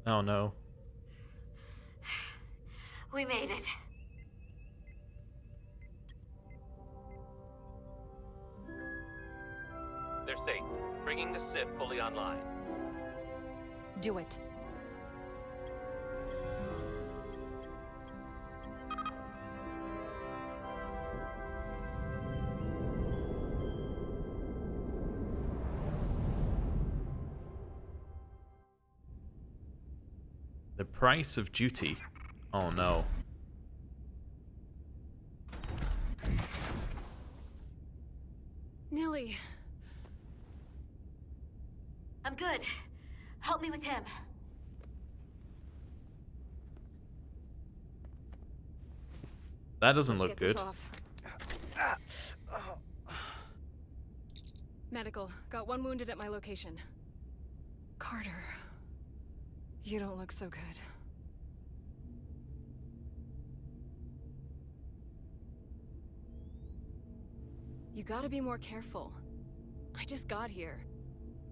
Oh no. We made it. They're safe. Bringing the SIF fully online. Do it. The price of duty. Oh no. Nilly. I'm good. Help me with him. That doesn't Let's look get this good. off. Medical. Got one wounded at my location. Carter. You don't look so good. You gotta be more careful. I just got here.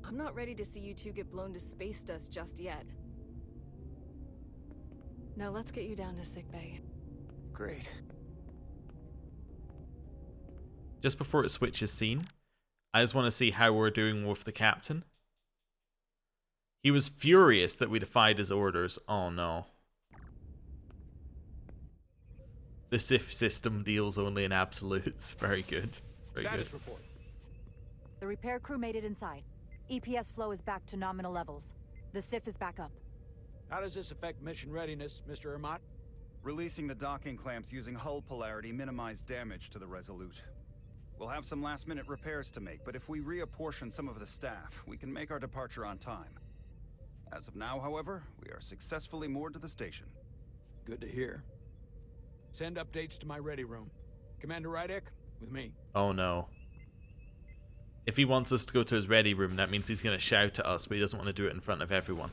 I'm not ready to see you two get blown to space dust just yet. Now let's get you down to sickbay. Great. Just before it switches scene, I just want to see how we're doing with the captain. He was furious that we defied his orders. Oh no. The SIF system deals only in absolutes. Very good. Very good. Status report. The repair crew made it inside. EPS flow is back to nominal levels. The SIF is back up. How does this affect mission readiness, Mr. Ermot? Releasing the docking clamps using hull polarity minimized damage to the Resolute. We'll have some last-minute repairs to make, but if we reapportion some of the staff, we can make our departure on time. As of now, however, we are successfully moored to the station. Good to hear. Send updates to my ready room. Commander Rydek, with me. Oh no. If he wants us to go to his ready room, that means he's going to shout at us, but he doesn't want to do it in front of everyone.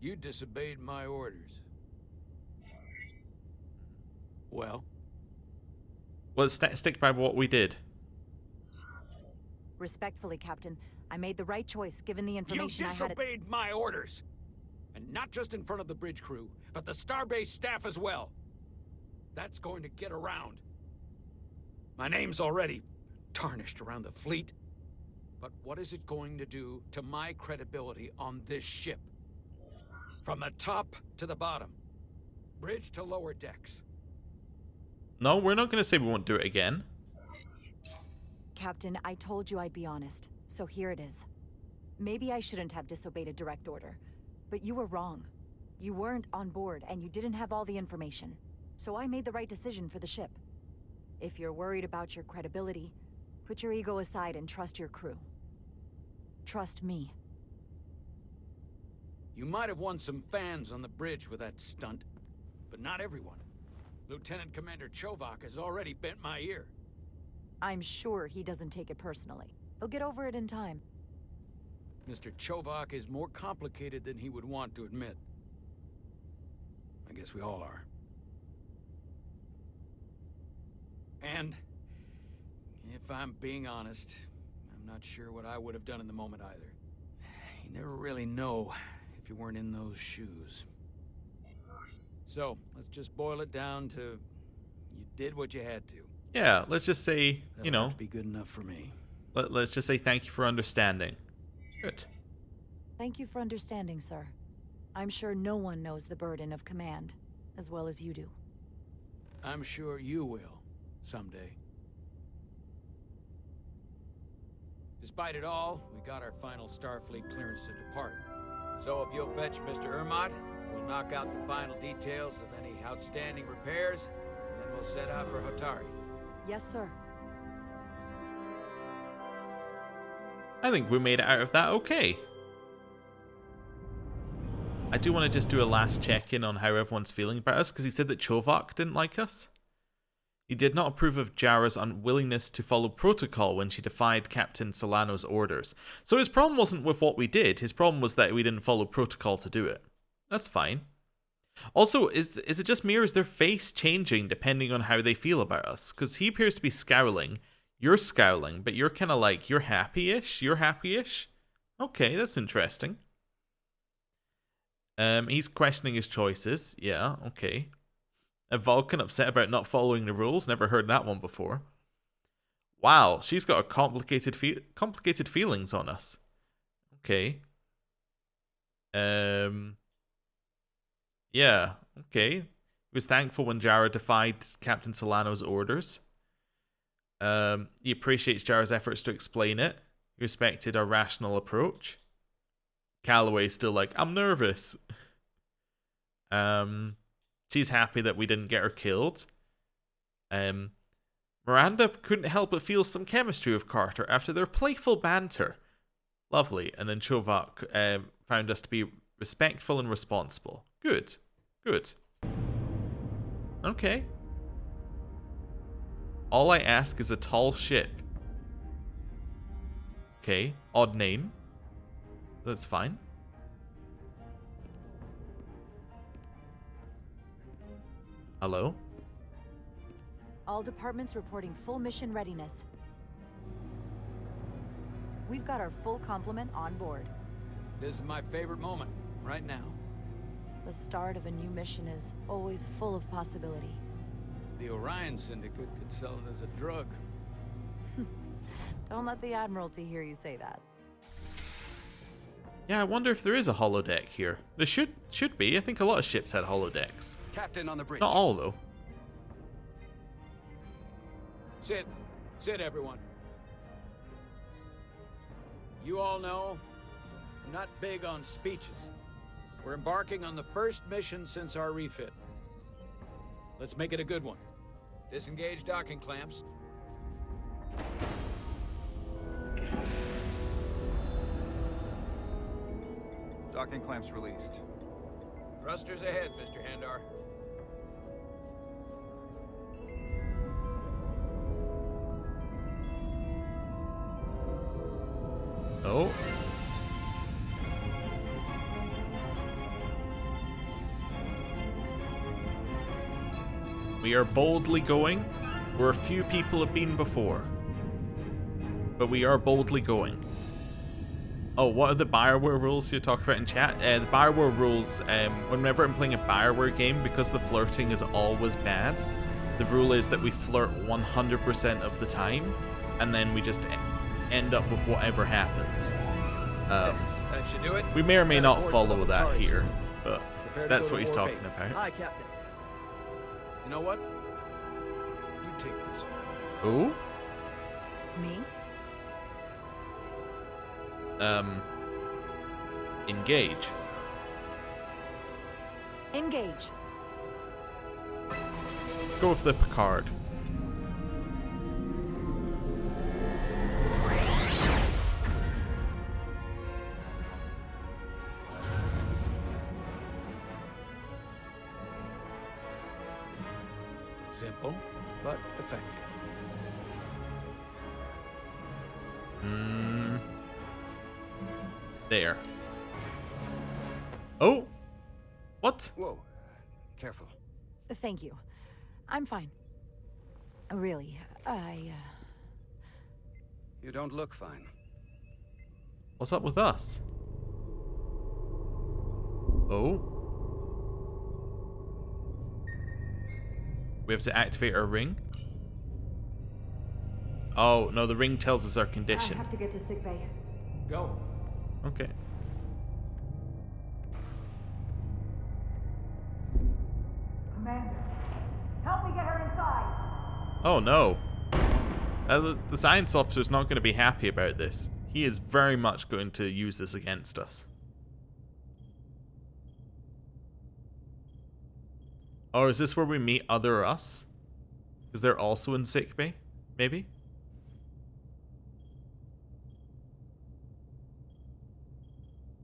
You disobeyed my orders. Well? Well, stick by what we did. Respectfully, Captain, I made the right choice given the information You I had. disobeyed my orders! And not just in front of the bridge crew, but the Starbase staff as well. That's going to get around. My name's already tarnished around the fleet. But what is it going to do to my credibility on this ship? From the top to the bottom. Bridge to lower decks. No, we're not going to say we won't do it again. Captain, I told you I'd be honest, so here it is. Maybe I shouldn't have disobeyed a direct order, but you were wrong. You weren't on board, and you didn't have all the information. So I made the right decision for the ship. If you're worried about your credibility, put your ego aside and trust your crew. Trust me. You might have won some fans on the bridge with that stunt, but not everyone. Lieutenant Commander Chovak has already bent my ear. I'm sure he doesn't take it personally. He'll get over it in time. Mr. Chovak is more complicated than he would want to admit. I guess we all are. And, if I'm being honest, I'm not sure what I would have done in the moment either. You never really know if you weren't in those shoes. So, let's just boil it down to, you did what you had to. Yeah, let's just say, you know, That'll be good enough for me. let's just say thank you for understanding. Good. Thank you for understanding, sir. I'm sure no one knows the burden of command as well as you do. I'm sure you will, someday. Despite it all, we got our final Starfleet clearance to depart. So if you'll fetch Mr. Ermot, we'll knock out the final details of any outstanding repairs, and then we'll set out for Hotari. Yes, sir. I think we made it out of that okay. I do want to just do a last check-in on how everyone's feeling about us, because he said that Chovak didn't like us. He did not approve of Jara's unwillingness to follow protocol when she defied Captain Solano's orders. So his problem wasn't with what we did, his problem was that we didn't follow protocol to do it. That's fine. Also, is it just me or is their face changing depending on how they feel about us? Because he appears to be scowling. You're scowling, but you're kind of like, you're happy-ish? You're happy-ish? Okay, that's interesting. He's questioning his choices. Yeah, okay. A Vulcan upset about not following the rules. Never heard that one before. Wow, she's got a complicated feelings on us. Okay. Yeah, okay. He was thankful when Jara defied Captain Solano's orders. He appreciates Jara's efforts to explain it. He respected our rational approach. Calloway's still like, I'm nervous. She's happy that we didn't get her killed. Miranda couldn't help but feel some chemistry with Carter after their playful banter. Lovely. And then Chovak found us to be respectful and responsible. Good. Good. Okay. All I ask is a tall ship. Okay. Odd name. That's fine. Hello? All departments reporting full mission readiness. We've got our full complement on board. This is my favorite moment, right now. The start of a new mission is always full of possibility. The Orion Syndicate could sell it as a drug. Don't let the Admiralty hear you say that. Yeah, I wonder if there is a holodeck here. There should be. I think a lot of ships had holodecks. Captain on the bridge. Not all, though. Sit. Sit, everyone. You all know, I'm not big on speeches. We're embarking on the first mission since our refit. Let's make it a good one. Disengage docking clamps. Docking clamps released. Thrusters ahead, Mr. Handar. Oh. We are boldly going where a few people have been before. But we are boldly going. Oh, what are the Bioware rules you talk about in chat? The Bioware rules, whenever I'm playing a Bioware game, because the flirting is always bad, the rule is that we flirt 100% of the time, and then we just end up with whatever happens. That should do it. We may or may Set a not course follow for the that Atari here, system. but Prepare to that's go what to he's warp talking 8. about. Hi, Captain. You know what? You take this one. Ooh? Me? Engage. Engage. Go with the Picard. Simple, but effective. There. Oh! What? Whoa. Careful. Thank you. I'm fine. Really, You don't look fine. What's up with us? Oh? We have to activate our ring? Oh, no, the ring tells us our condition. to get to sickbay. Go. Okay. Commander, help me get her inside. Oh, no. The science officer's not going to be happy about this. He is very much going to use this against us. Or is this where we meet other us? Because they're also in sickbay? Maybe?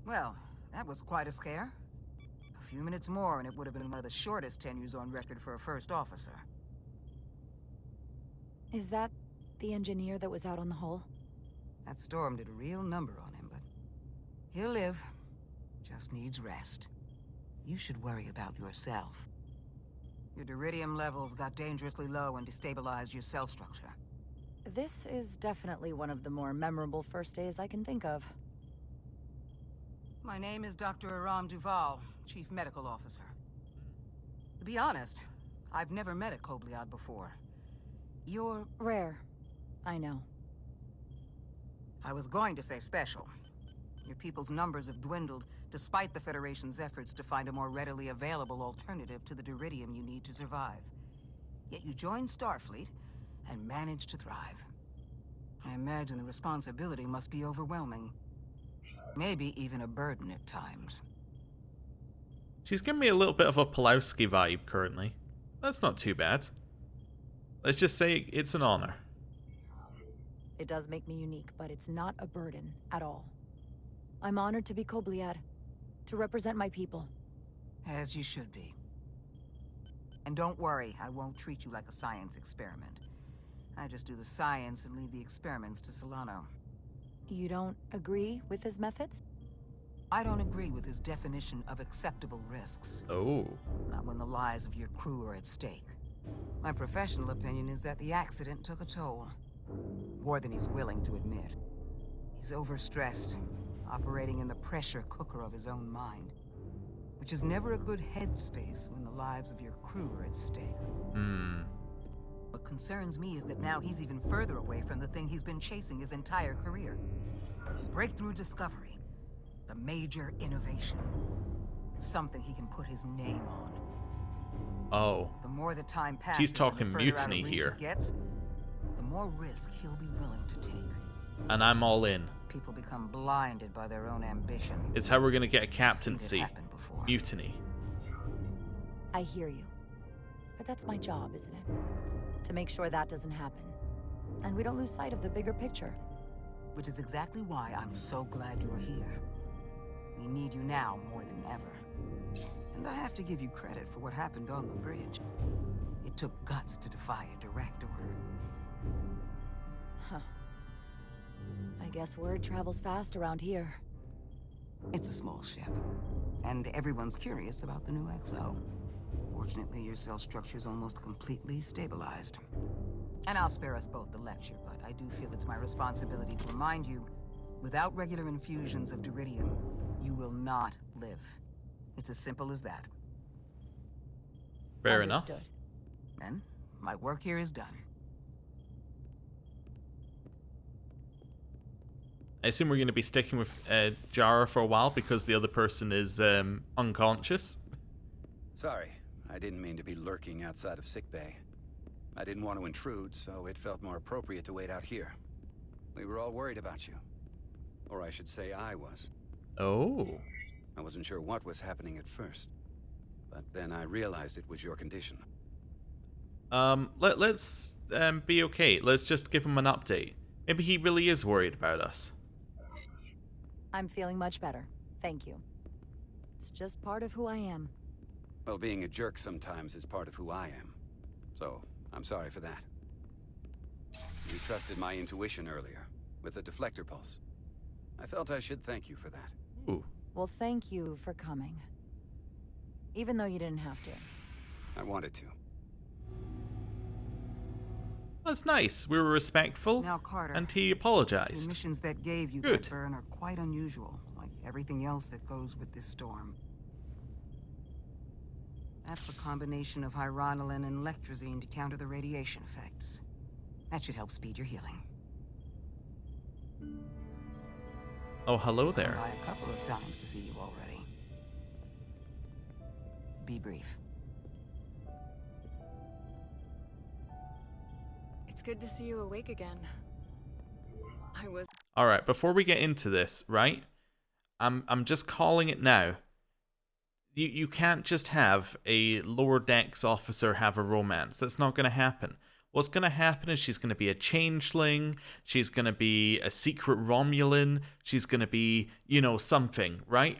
Well, that was quite a scare. A few minutes more and it would have been one of the shortest tenures on record for a first officer. Is that the engineer that was out on the hull? That storm did a real number on him, but he'll live. Just needs rest. You should worry about yourself. Your duridium levels got dangerously low and destabilized your cell structure. This is definitely one of the more memorable first days I can think of. My name is Dr. Aram Duval, Chief Medical Officer. To be honest, I've never met a Kobliad before. You're... Rare. I know. I was going to say special. Your people's numbers have dwindled, despite the Federation's efforts to find a more readily available alternative to the duridium you need to survive. Yet you joined Starfleet, and managed to thrive. I imagine the responsibility must be overwhelming. Maybe even a burden at times. She's giving me a little bit of a Pulowski vibe currently. That's not too bad. Let's just say it's an honor. It does make me unique, but it's not a burden at all. I'm honored to be Kobliad, to represent my people. As you should be. And don't worry, I won't treat you like a science experiment. I just do the science and leave the experiments to Solano. You don't agree with his methods? I don't agree with his definition of acceptable risks. Oh. Not when the lives of your crew are at stake. My professional opinion is that the accident took a toll. More than he's willing to admit. He's overstressed, operating in the pressure cooker of his own mind. Which is never a good headspace when the lives of your crew are at stake. What concerns me is that now he's even further away from the thing he's been chasing his entire career. Breakthrough discovery. The major innovation. Something he can put his name on. Oh. The more the time passes, She's talking and the further mutiny out of reach here. he gets, the more risk he'll be willing to take. And I'm all in. People become blinded by their own ambition. It's how we're gonna get a Seen it captaincy. happen before. Mutiny. I hear you. But that's my job, isn't it? To make sure that doesn't happen. And we don't lose sight of the bigger picture. Which is exactly why I'm so glad you're here. We need you now more than ever. And I have to give you credit for what happened on the bridge. It took guts to defy a direct order. Huh. I guess word travels fast around here. It's a small ship, and everyone's curious about the new XO. Fortunately, your cell structure is almost completely stabilized. And I'll spare us both the lecture, but I do feel it's my responsibility to remind you, without regular infusions of duridium, you will not live. It's as simple as that. Fair enough. Understood. Then, my work here is done. I assume we're going to be sticking with Jara for a while because the other person is unconscious. Sorry, I didn't mean to be lurking outside of sickbay. I didn't want to intrude, so it felt more appropriate to wait out here. We were all worried about you. Or I should say I was. Oh. I wasn't sure what was happening at first. But then I realized it was your condition. Let's be okay. Let's just give him an update. Maybe he really is worried about us. I'm feeling much better. Thank you. It's just part of who I am. Well, being a jerk sometimes is part of who I am. So, I'm sorry for that. You trusted my intuition earlier, with the deflector pulse. I felt I should thank you for that. Ooh. Well, thank you for coming. Even though you didn't have to. I wanted to. That's nice. We were respectful, Now, Carter, and he the apologized. missions that gave you Good. that burn are quite unusual, like everything else that goes with this storm. That's the combination of hyronolin and lectrazine to counter the radiation effects. That should help speed your healing. Oh, hello Stopped there. by a couple of times to see you already. Be brief. It's good to see you awake again. I was... All right, before we get into this, right? I'm just calling it now. You can't just have a lower decks officer have a romance. That's not going to happen. What's going to happen is she's going to be a changeling. She's going to be a secret Romulan. She's going to be, you know, something, right?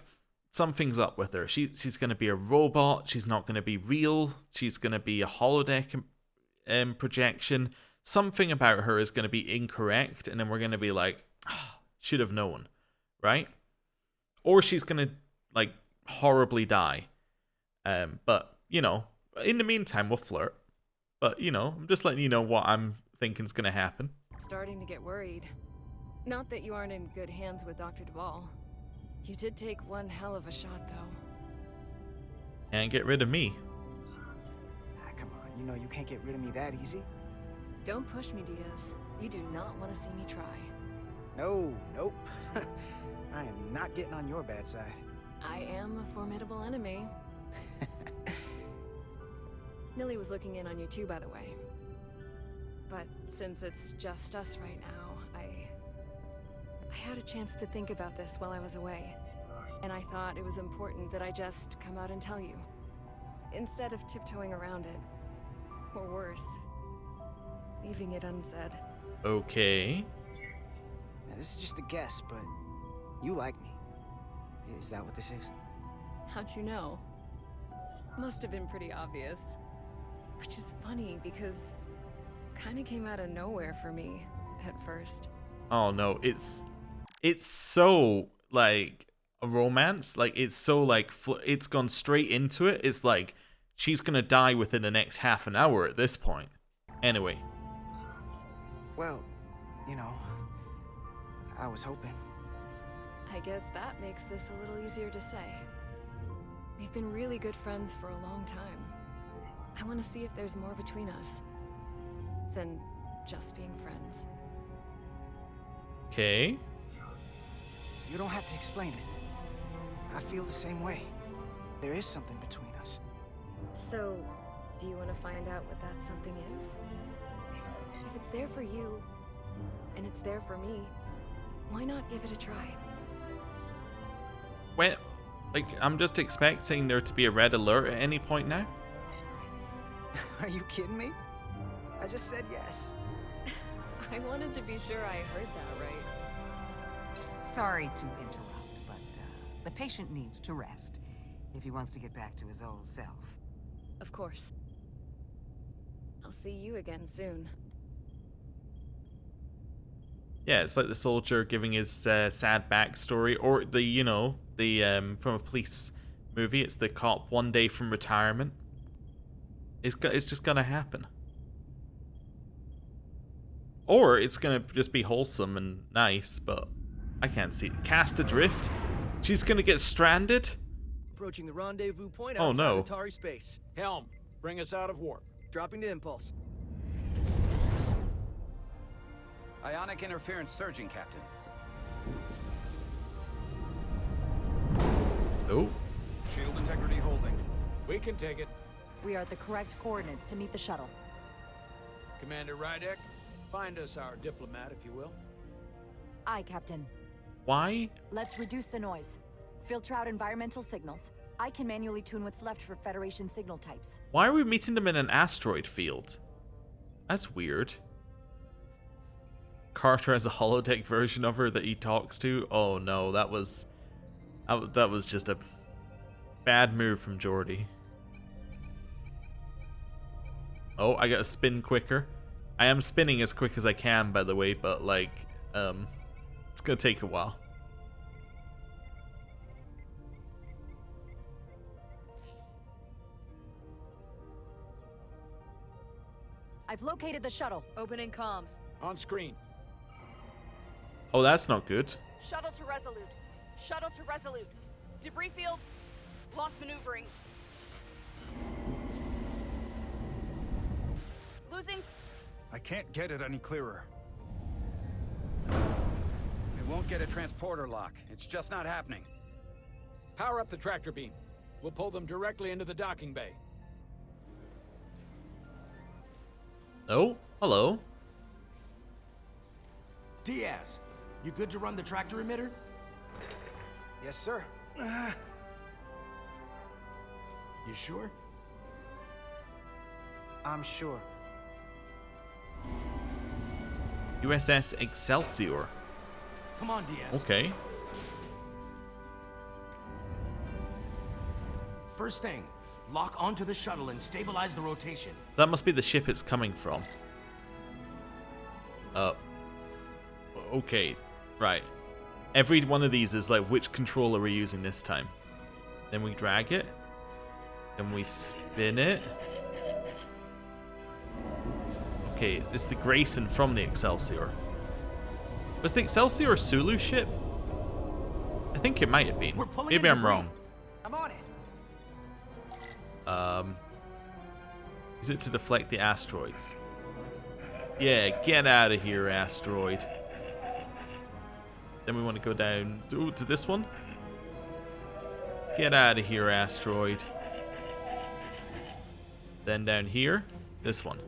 Something's up with her. She's going to be a robot. She's not going to be real. She's going to be a holodeck projection. Something about her is going to be incorrect, and then we're going to be like, should have known, right? Or she's going to, like, horribly die. But, you know, in the meantime, we'll flirt. But, you know, I'm just letting you know what I'm thinking's gonna happen. Starting to get worried. Not that you aren't in good hands with Dr. Duvall. You did take one hell of a shot, though. And get rid of me. Ah, come on. You know you can't get rid of me that easy. Don't push me, Diaz. You do not want to see me try. No, nope. I am not getting on your bad side. I am a formidable enemy. Millie was looking in on you too, by the way. But since it's just us right now, I had a chance to think about this while I was away. And I thought it was important that I just come out and tell you. Instead of tiptoeing around it. Or worse, leaving it unsaid. Okay. Now, this is just a guess, but you like me. Is that what this is? How'd you know? Must have been pretty obvious. Which is funny because kind of came out of nowhere for me at first. Oh no, it's so like a romance. Like it's so like it's gone straight into it. It's like she's gonna die within the next half an hour at this point. Anyway. Well, you know, I was hoping. I guess that makes this a little easier to say. We've been really good friends for a long time. I want to see if there's more between us than just being friends. Okay. You don't have to explain it. I feel the same way. There is something between us. So, do you want to find out what that something is? If it's there for you, and it's there for me, why not give it a try? Well, like, I'm just expecting there to be a red alert at any point now. Are you kidding me? I just said yes. I wanted to be sure I heard that right. Sorry to interrupt, but the patient needs to rest if he wants to get back to his old self. Of course. I'll see you again soon. Yeah, it's like the soldier giving his sad backstory, or the, you know, the from a police movie. It's the cop 1 day from retirement. It's just gonna happen, or it's gonna just be wholesome and nice. But I can't see it. Cast adrift. She's gonna get stranded. Approaching the rendezvous point Oh, outside no. Atari space. Helm, bring us out of warp. Dropping to impulse. Ionic interference surging, Captain. Oh. Shield integrity holding. We can take it. We are at the correct coordinates to meet the shuttle. Commander Rydek, find us our diplomat, if you will. Aye, Captain. Why? Let's reduce the noise. Filter out environmental signals. I can manually tune what's left for Federation signal types. Why are we meeting them in an asteroid field? That's weird. Carter has a holodeck version of her that he talks to. Oh no, that was just a bad move from Geordi. Oh, I gotta spin quicker. I am spinning as quick as I can, by the way, but like, it's gonna take a while. I've located the shuttle. Opening comms. On screen. Oh, that's not good. Shuttle to Resolute. Shuttle to Resolute. Debris field. Lost maneuvering. Losing. I can't get it any clearer. It won't get a transporter lock. It's just not happening. Power up the tractor beam. We'll pull them directly into the docking bay. Oh, hello. Diaz, you good to run the tractor emitter? Yes, sir. You sure? I'm sure. USS Excelsior. Come on, Diaz. Okay. First thing, lock onto the shuttle and stabilize the rotation. That must be the ship it's coming from. Okay, right. Every one of these is like, which controller are we using this time? Then we drag it. Can we spin it? Okay, this is the Grayson from the Excelsior. Was the Excelsior a Sulu ship? I think it might have been. Maybe I'm wrong. I'm on it. Use it to deflect the asteroids. Yeah, get out of here, asteroid. Then we want to go down to this one. Get out of here, asteroid. Then down here, this one.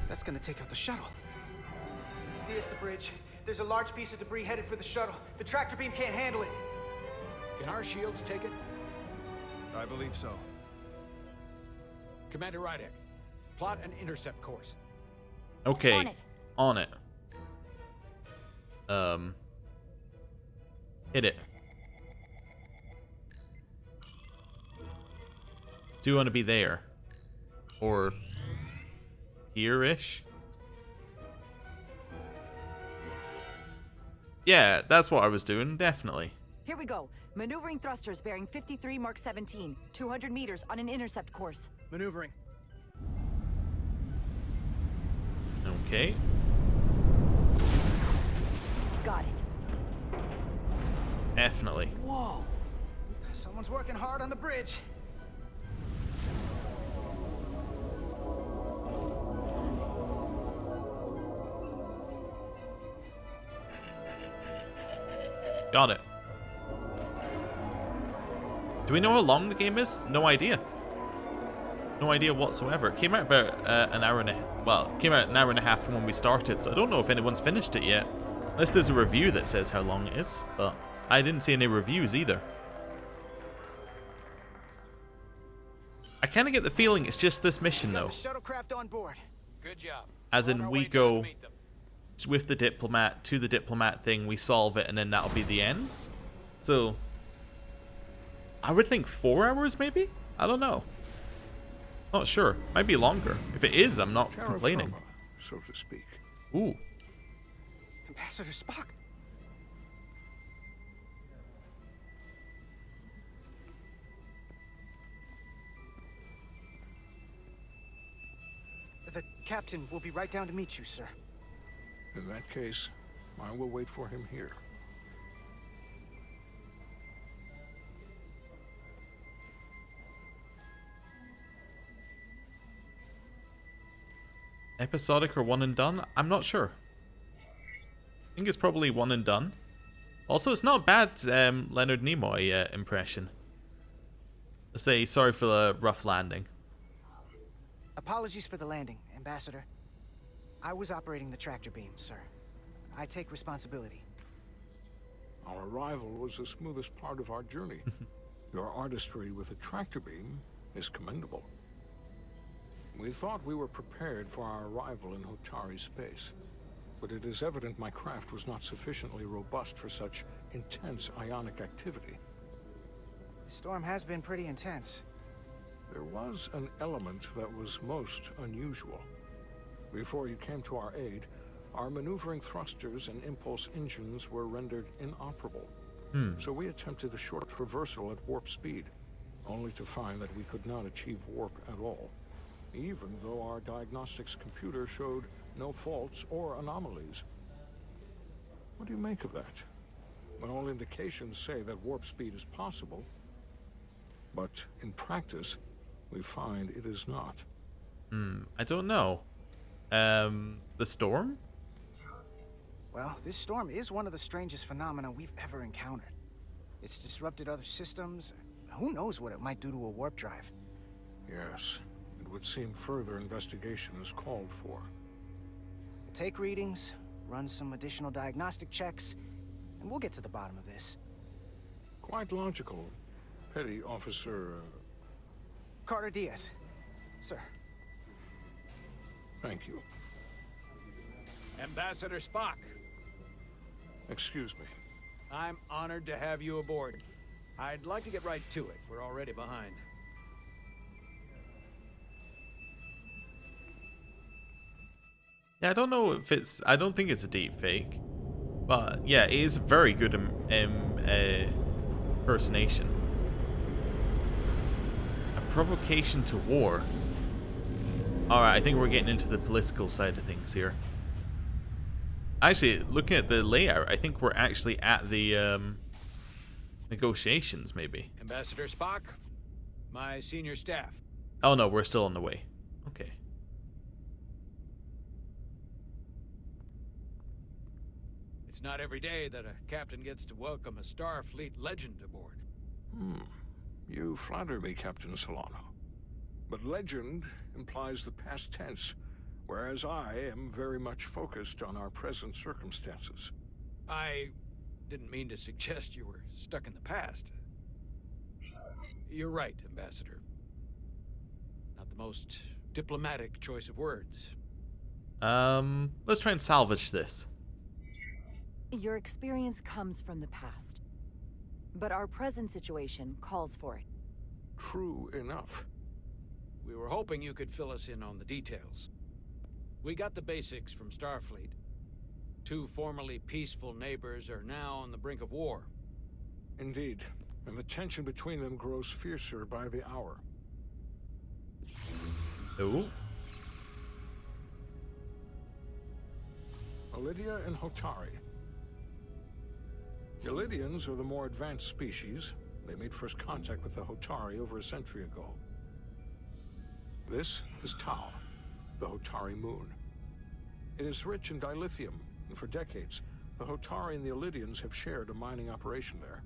That's gonna take out the shuttle. DS the bridge. There's a large piece of debris headed for the shuttle. The tractor beam can't handle it. Can our shields take it? I believe so. Commander Rydek, plot an intercept course. Okay. On it. On it. Hit it. Do you want to be there? Or here-ish? Yeah, that's what I was doing, definitely. Here we go. Maneuvering thrusters bearing 53 Mark 17, 200 meters on an intercept course. Maneuvering. Okay. Got it. Definitely. Whoa! Someone's working hard on the bridge. Got it. Do we know how long the game is? No idea. No idea whatsoever. It came out about an hour and a... Well, it came out an hour and a half from when we started, so I don't know if anyone's finished it yet. Unless there's a review that says how long it is, but I didn't see any reviews either. I kind of get the feeling it's just this mission, though. The shuttlecraft on board. Good job. As We're on in, our we way down go to meet them. with the diplomat to the diplomat thing, we solve it, and then that'll be the end. So, I would think 4 hours, maybe? I don't know. Not sure. Might be longer. If it is, I'm not complaining. So to speak. Ooh. Ambassador Spock. The captain will be right down to meet you, sir. In that case, I will wait for him here. Episodic or one and done? I'm not sure. I think it's probably one and done. Also, it's not a bad Leonard Nimoy impression. Let's say sorry for the rough landing. Apologies for the landing, Ambassador. I was operating the tractor beam, sir. I take responsibility. Our arrival was the smoothest part of our journey. Your artistry with a tractor beam is commendable. We thought we were prepared for our arrival in Hotari space, but it is evident my craft was not sufficiently robust for such intense ionic activity. The storm has been pretty intense. There was an element that was most unusual. Before you came to our aid, our maneuvering thrusters and impulse engines were rendered inoperable. So we attempted a short traversal at warp speed, only to find that we could not achieve warp at all, even though our diagnostics computer showed no faults or anomalies. What do you make of that? When all indications say that warp speed is possible, but in practice, we find it is not. I don't know. The storm? Well, this storm is one of the strangest phenomena we've ever encountered. It's disrupted other systems. Who knows what it might do to a warp drive? Yes, it would seem further investigation is called for. Take readings, run some additional diagnostic checks, and we'll get to the bottom of this. Quite logical, Petty Officer... Carter Diaz. Sir. Thank you. Ambassador Spock, Excuse me. I'm honored to have you aboard. I'd like to get right to it. We're already behind. Yeah, I don't know if it's... I don't think it's a deep fake. But yeah, it is a very good impersonation. A provocation to war. Alright, I think we're getting into the political side of things here. Actually, looking at the layout, I think we're actually at the negotiations, maybe. Ambassador Spock, my senior staff. Oh no, we're still on the way. Okay. It's not every day that a captain gets to welcome a Starfleet legend aboard. You flatter me, Captain Solano. But legend implies the past tense, whereas I am very much focused on our present circumstances. I didn't mean to suggest you were stuck in the past. You're right, Ambassador. Not the most diplomatic choice of words. Let's try and salvage this. Your experience comes from the past. But our present situation calls for it. True enough. We were hoping you could fill us in on the details. We got the basics from Starfleet. Two formerly peaceful neighbors are now on the brink of war. Indeed, and the tension between them grows fiercer by the hour. Oh. Elydia and Hotari. The Elydians are the more advanced species. They made first contact with the Hotari over a century ago. This is Tau, the Hotari moon. It is rich in dilithium, and for decades, the Hotari and the Elydians have shared a mining operation there.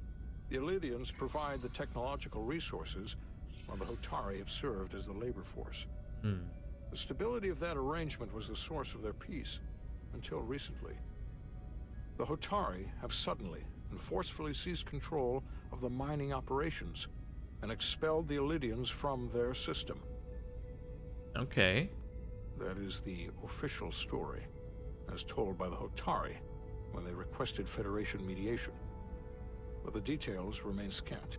The Elydians provide the technological resources, while the Hotari have served as the labor force. The stability of that arrangement was the source of their peace, until recently. The Hotari have suddenly and forcefully seized control of the mining operations, and expelled the Elydians from their system. Okay. That is the official story, as told by the Hotari when they requested Federation mediation. But the details remain scant.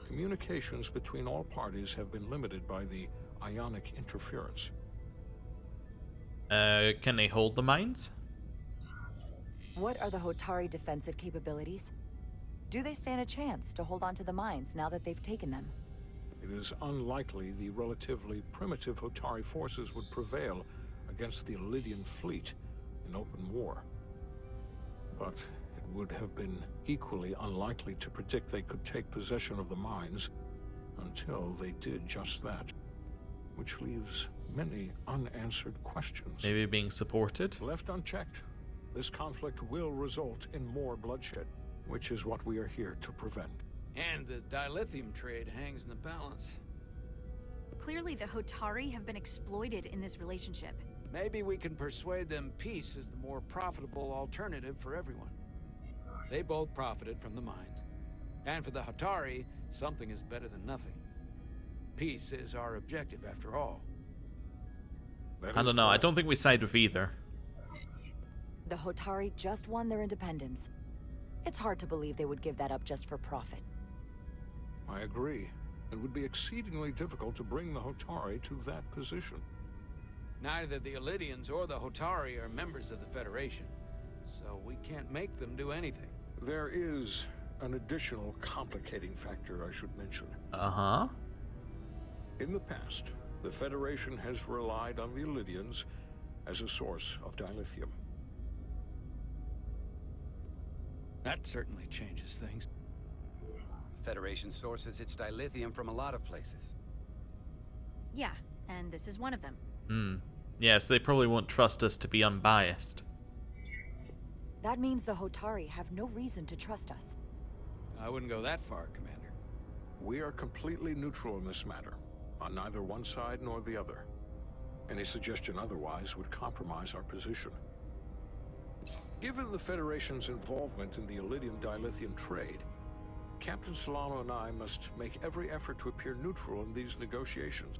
Communications between all parties have been limited by the ionic interference. Can they hold the mines? What are the Hotari defensive capabilities? Do they stand a chance to hold on to the mines now that they've taken them? It is unlikely the relatively primitive Hotari forces would prevail against the Elydian fleet in open war. But it would have been equally unlikely to predict they could take possession of the mines until they did just that, which leaves many unanswered questions. Maybe being supported? Left unchecked, this conflict will result in more bloodshed, which is what we are here to prevent. And the dilithium trade hangs in the balance. Clearly the Hotari have been exploited in this relationship. Maybe we can persuade them peace is the more profitable alternative for everyone. They both profited from the mines. And for the Hotari, something is better than nothing. Peace is our objective after all. I don't know. I don't think we side with either. The Hotari just won their independence. It's hard to believe they would give that up just for profit. I agree. It would be exceedingly difficult to bring the Hotari to that position. Neither the Elydians or the Hotari are members of the Federation, so we can't make them do anything. There is an additional complicating factor I should mention. Uh-huh. In the past, the Federation has relied on the Elydians as a source of dilithium. That certainly changes things. Federation sources its dilithium from a lot of places. Yeah, and this is one of them. Yeah, so they probably won't trust us to be unbiased. That means the Hotari have no reason to trust us. I wouldn't go that far, Commander. We are completely neutral in this matter, on neither one side nor the other. Any suggestion otherwise would compromise our position. Given the Federation's involvement in the Elydian dilithium trade, Captain Solano and I must make every effort to appear neutral in these negotiations.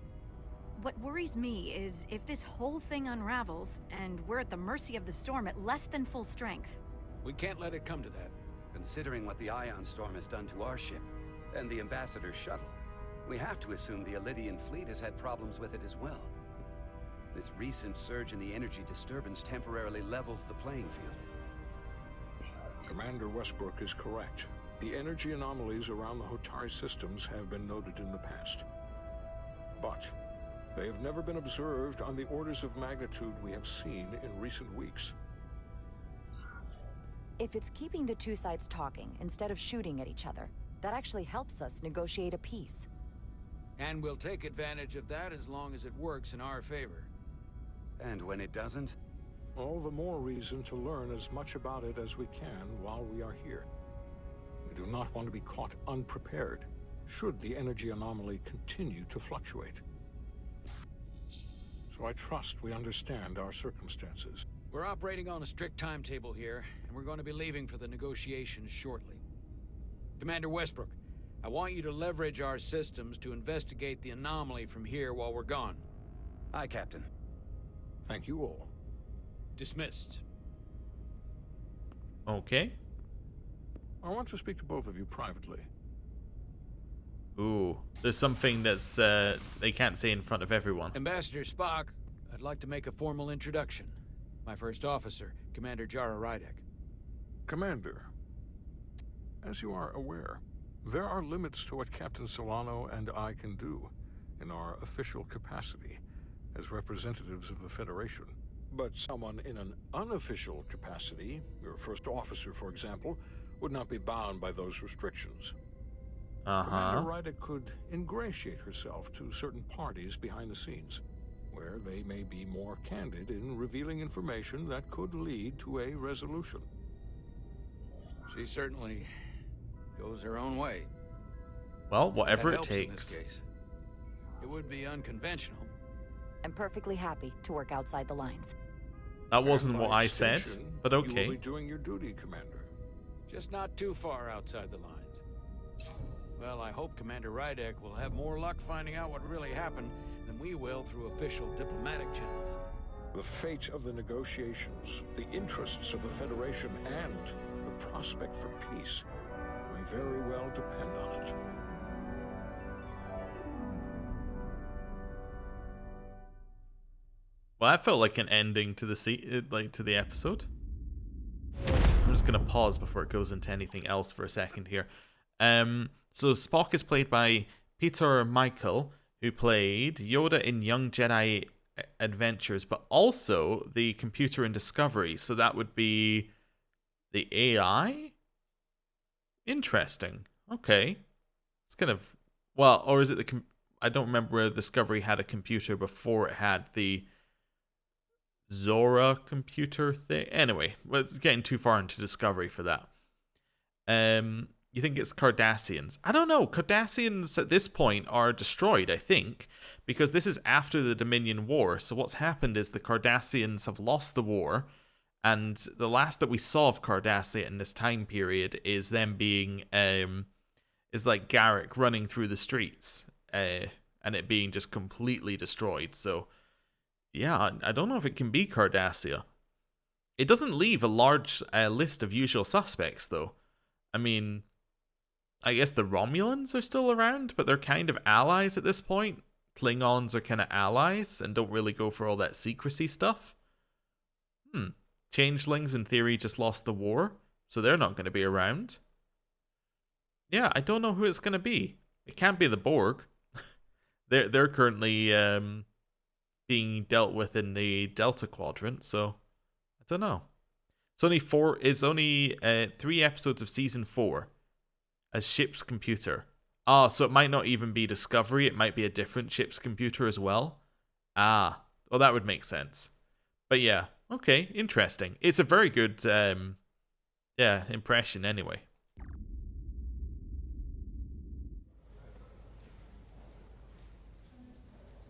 What worries me is if this whole thing unravels, and we're at the mercy of the storm at less than full strength. We can't let it come to that. Considering what the Ion Storm has done to our ship, and the Ambassador's shuttle, we have to assume the Elydian fleet has had problems with it as well. This recent surge in the energy disturbance temporarily levels the playing field. Commander Westbrook is correct. The energy anomalies around the Hotari systems have been noted in the past. But they have never been observed on the orders of magnitude we have seen in recent weeks. If it's keeping the two sides talking instead of shooting at each other, that actually helps us negotiate a peace. And we'll take advantage of that as long as it works in our favor. And when it doesn't? All the more reason to learn as much about it as we can while we are here. We do not want to be caught unprepared, should the energy anomaly continue to fluctuate. So I trust we understand our circumstances. We're operating on a strict timetable here, and we're going to be leaving for the negotiations shortly. Commander Westbrook, I want you to leverage our systems to investigate the anomaly from here while we're gone. Aye, Captain. Thank you all. Dismissed. Okay. I want to speak to both of you privately. Ooh, there's something that's they can't say in front of everyone. Ambassador Spock, I'd like to make a formal introduction. My first officer, Commander Jara Rydek. Commander, as you are aware, there are limits to what Captain Solano and I can do in our official capacity as representatives of the Federation. But someone in an unofficial capacity, your first officer, for example, would not be bound by those restrictions. Commander Rydek could ingratiate herself to certain parties behind the scenes, where they may be more candid in revealing information that could lead to a resolution. She certainly goes her own way. Well, whatever That it helps in takes. this case. It would be unconventional. I'm perfectly happy to work outside the lines. That wasn't And by what I said, extension, but You okay. will be doing your duty, Commander. Just not too far outside the lines. Well, I hope Commander Rydek will have more luck finding out what really happened than we will through official diplomatic channels. The fate of the negotiations, the interests of the Federation, and the prospect for peace may very well depend on it. Well, that felt like an ending to the episode. I'm just gonna pause before it goes into anything else for a second here. So Spock is played by Peter Michael, who played Yoda in Young Jedi Adventures, but also the computer in Discovery. So that would be the AI? Interesting. Okay. It's kind of... Well, or is it the... I don't remember whether Discovery had a computer before it had the Zora computer thing. Anyway, it's getting too far into Discovery for that. You think it's Cardassians? I don't know. Cardassians at this point are destroyed, I think, because this is after the Dominion War. So what's happened is the Cardassians have lost the war, and the last that we saw of Cardassia in this time period is them being is like Garrick running through the streets, and it being just completely destroyed. So yeah, I don't know if it can be Cardassia. It doesn't leave a large list of usual suspects, though. I mean, I guess the Romulans are still around, but they're kind of allies at this point. Klingons are kind of allies and don't really go for all that secrecy stuff. Changelings, in theory, just lost the war, so they're not going to be around. Yeah, I don't know who it's going to be. It can't be the Borg. They're currently being dealt with in the Delta Quadrant, so I don't know. It's only 3 episodes of season 4 as ship's computer. So it might not even be Discovery. It might be a different ship's computer as well. Well, that would make sense. But yeah, okay, interesting. It's a very good, impression anyway.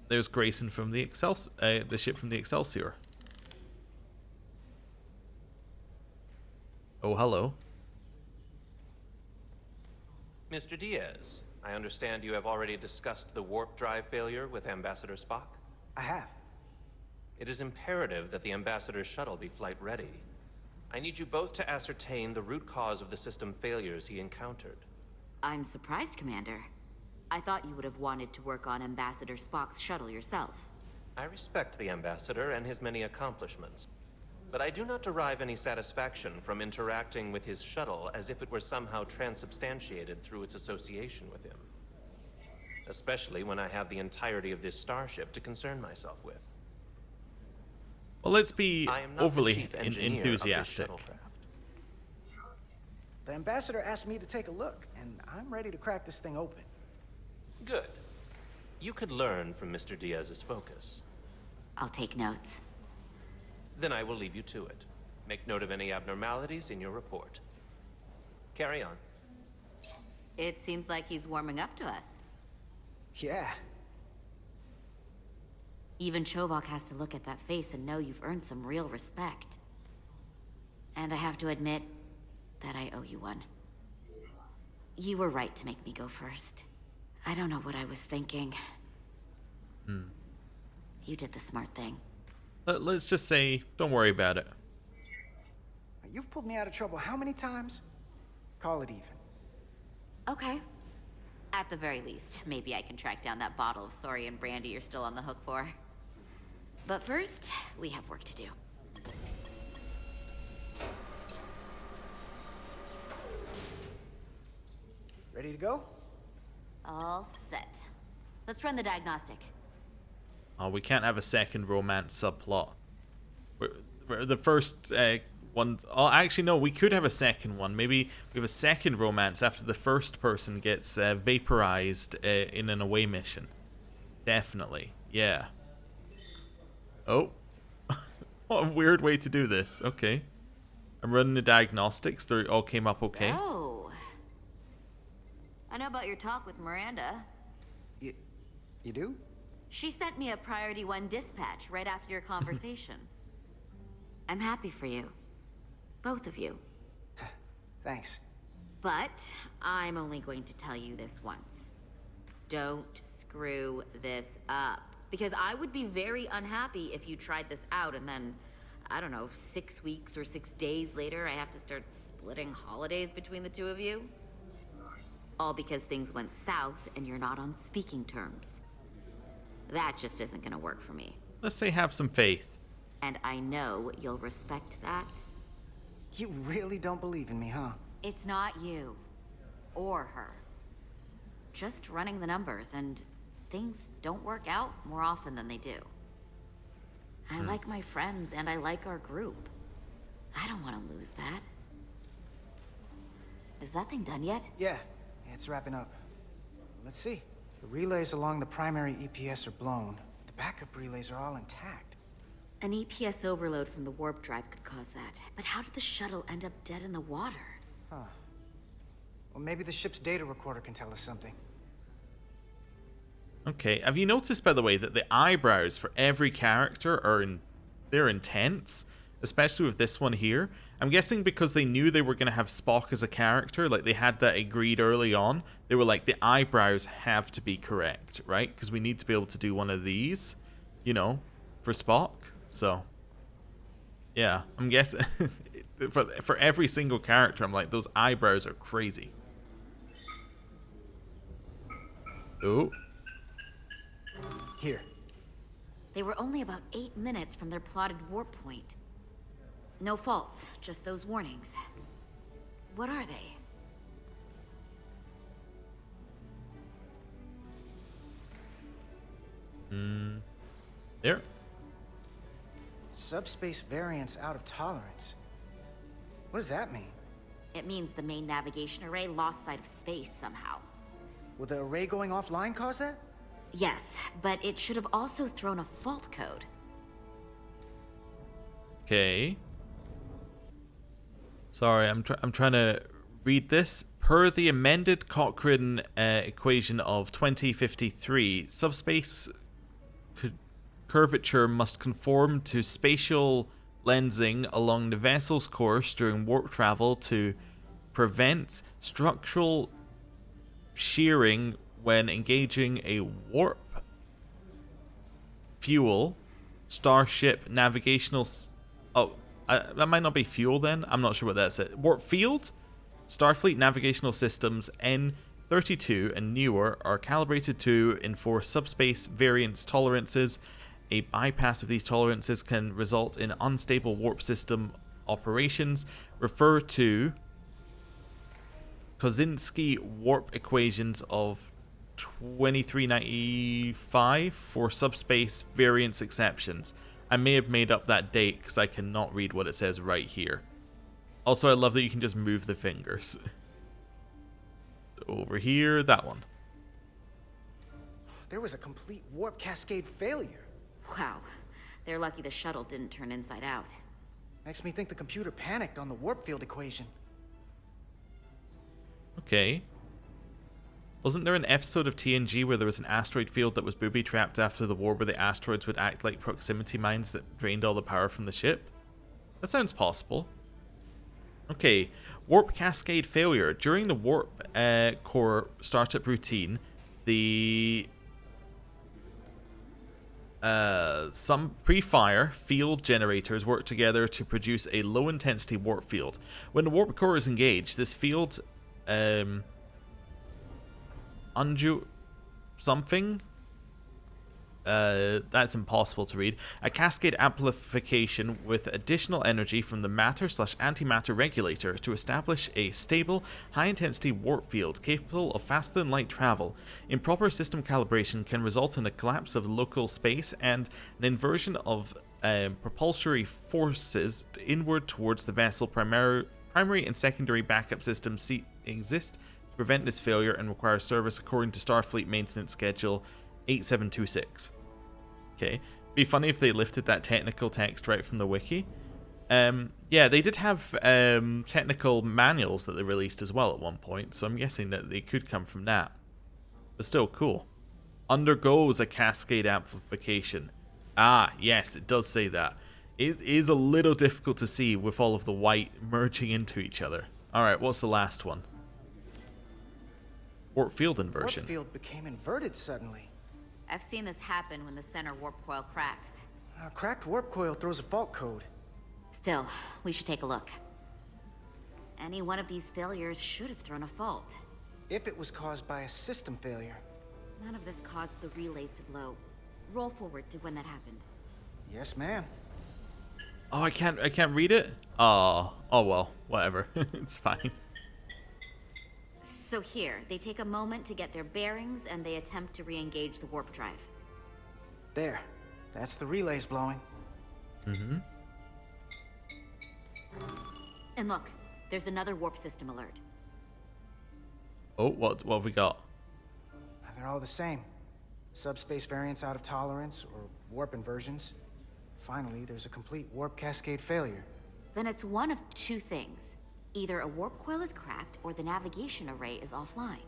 There's Grayson from the the ship from the Excelsior. Oh, hello. Mr. Diaz, I understand you have already discussed the warp drive failure with Ambassador Spock? I have. It is imperative that the Ambassador's shuttle be flight ready. I need you both to ascertain the root cause of the system failures he encountered. I'm surprised, Commander. I thought you would have wanted to work on Ambassador Spock's shuttle yourself. I respect the Ambassador and his many accomplishments, but I do not derive any satisfaction from interacting with his shuttle as if it were somehow transubstantiated through its association with him. Especially when I have the entirety of this starship to concern myself with. Well, let's be I am not overly the chief engineer of this enthusiastic. shuttlecraft. The Ambassador asked me to take a look, and I'm ready to crack this thing open. Good. You could learn from Mr. Diaz's focus. I'll take notes. Then I will leave you to it. Make note of any abnormalities in your report. Carry on. It seems like he's warming up to us. Yeah. Even Chovok has to look at that face and know you've earned some real respect. And I have to admit that I owe you one. You were right to make me go first. I don't know what I was thinking. You did the smart thing. Let's just say, don't worry about it. You've pulled me out of trouble how many times? Call it even. Okay. At the very least, maybe I can track down that bottle of Saurian brandy you're still on the hook for. But first, we have work to do. Ready to go? All set. Let's run the diagnostic. Oh, we can't have a second romance subplot. We're the first one. Oh, actually, no, we could have a second one. Maybe we have a second romance after the first person gets vaporized in an away mission. Definitely, yeah. Oh, what a weird way to do this. Okay, I'm running the diagnostics. They all came up okay. Oh, I know about your talk with Miranda. You do? She sent me a Priority 1 dispatch right after your conversation. I'm happy for you. Both of you. Thanks. But I'm only going to tell you this once. Don't screw this up. Because I would be very unhappy if you tried this out and then, I don't know, 6 weeks or 6 days later, I have to start splitting holidays between the two of you. All because things went south and you're not on speaking terms. That just isn't gonna work for me. Let's say have some faith. And I know you'll respect that. You really don't believe in me, huh? It's not you. Or her. Just running the numbers, and things don't work out more often than they do. I like my friends, and I like our group. I don't want to lose that. Is that thing done yet? Yeah, it's wrapping up. Let's see. The relays along the primary EPS are blown. The backup relays are all intact. An EPS overload from the warp drive could cause that. But how did the shuttle end up dead in the water? Huh. Well, maybe the ship's data recorder can tell us something. Okay, have you noticed, by the way, that the eyebrows for every character they're intense? Especially with this one here. I'm guessing because they knew they were going to have Spock as a character, like they had that agreed early on. They were like, the eyebrows have to be correct, right? Because we need to be able to do one of these, you know, for Spock. So, yeah, I'm guessing for every single character, I'm like, those eyebrows are crazy. Oh. Here. They were only about 8 minutes from their plotted warp point. No faults, just those warnings. What are they? There. Subspace variance out of tolerance. What does that mean? It means the main navigation array lost sight of space somehow. Will the array going offline cause that? Yes, but it should have also thrown a fault code. Okay. Sorry, I'm trying to read this. Per the amended Cochrane equation of 2053, subspace curvature must conform to spatial lensing along the vessel's course during warp travel to prevent structural shearing when engaging a warp fuel starship navigational that might not be fuel then. I'm not sure what that's it. Warp field? Starfleet navigational systems N32 and newer are calibrated to enforce subspace variance tolerances A bypass of these tolerances can result in unstable warp system operations. Refer to Kozinski warp equations of 2395 for subspace variance exceptions. I may have made up that date because I cannot read what it says right here. Also, I love that you can just move the fingers. Over here, that one. There was a complete warp cascade failure. Wow. They're lucky the shuttle didn't turn inside out. Makes me think the computer panicked on the warp field equation. Okay. Wasn't there an episode of TNG where there was an asteroid field that was booby-trapped after the war where the asteroids would act like proximity mines that drained all the power from the ship? That sounds possible. Okay. Warp cascade failure. During the warp core startup routine, some pre-fire field generators work together to produce a low-intensity warp field. When the warp core is engaged, this field that's impossible to read. A cascade amplification with additional energy from the matter/antimatter regulator to establish a stable, high-intensity warp field capable of faster-than-light travel. Improper system calibration can result in a collapse of local space and an inversion of propulsory forces inward towards the vessel. Primary and secondary backup systems exist to prevent this failure and require service according to Starfleet Maintenance Schedule 8726. Okay, be funny if they lifted that technical text right from the wiki. Yeah, they did have technical manuals that they released as well at one point, so I'm guessing that they could come from that. But still cool. Undergoes a cascade amplification. Ah, yes, it does say that. It is a little difficult to see with all of the white merging into each other. Alright, what's the last one? Warp field inversion. Warp field became inverted suddenly. I've seen this happen when the center warp coil cracks. A cracked warp coil throws a fault code. Still, we should take a look. Any one of these failures should have thrown a fault. If it was caused by a system failure. None of this caused the relays to blow. Roll forward to when that happened. Yes, ma'am. Oh, I can't read it? Oh well, whatever. It's fine. So here, they take a moment to get their bearings and they attempt to re-engage the warp drive. There. That's the relays blowing. Mm-hmm. And look, there's another warp system alert. Oh, what have we got? They're all the same. Subspace variance out of tolerance or warp inversions. Finally, there's a complete warp cascade failure. Then it's one of two things. Either a warp coil is cracked or the navigation array is offline.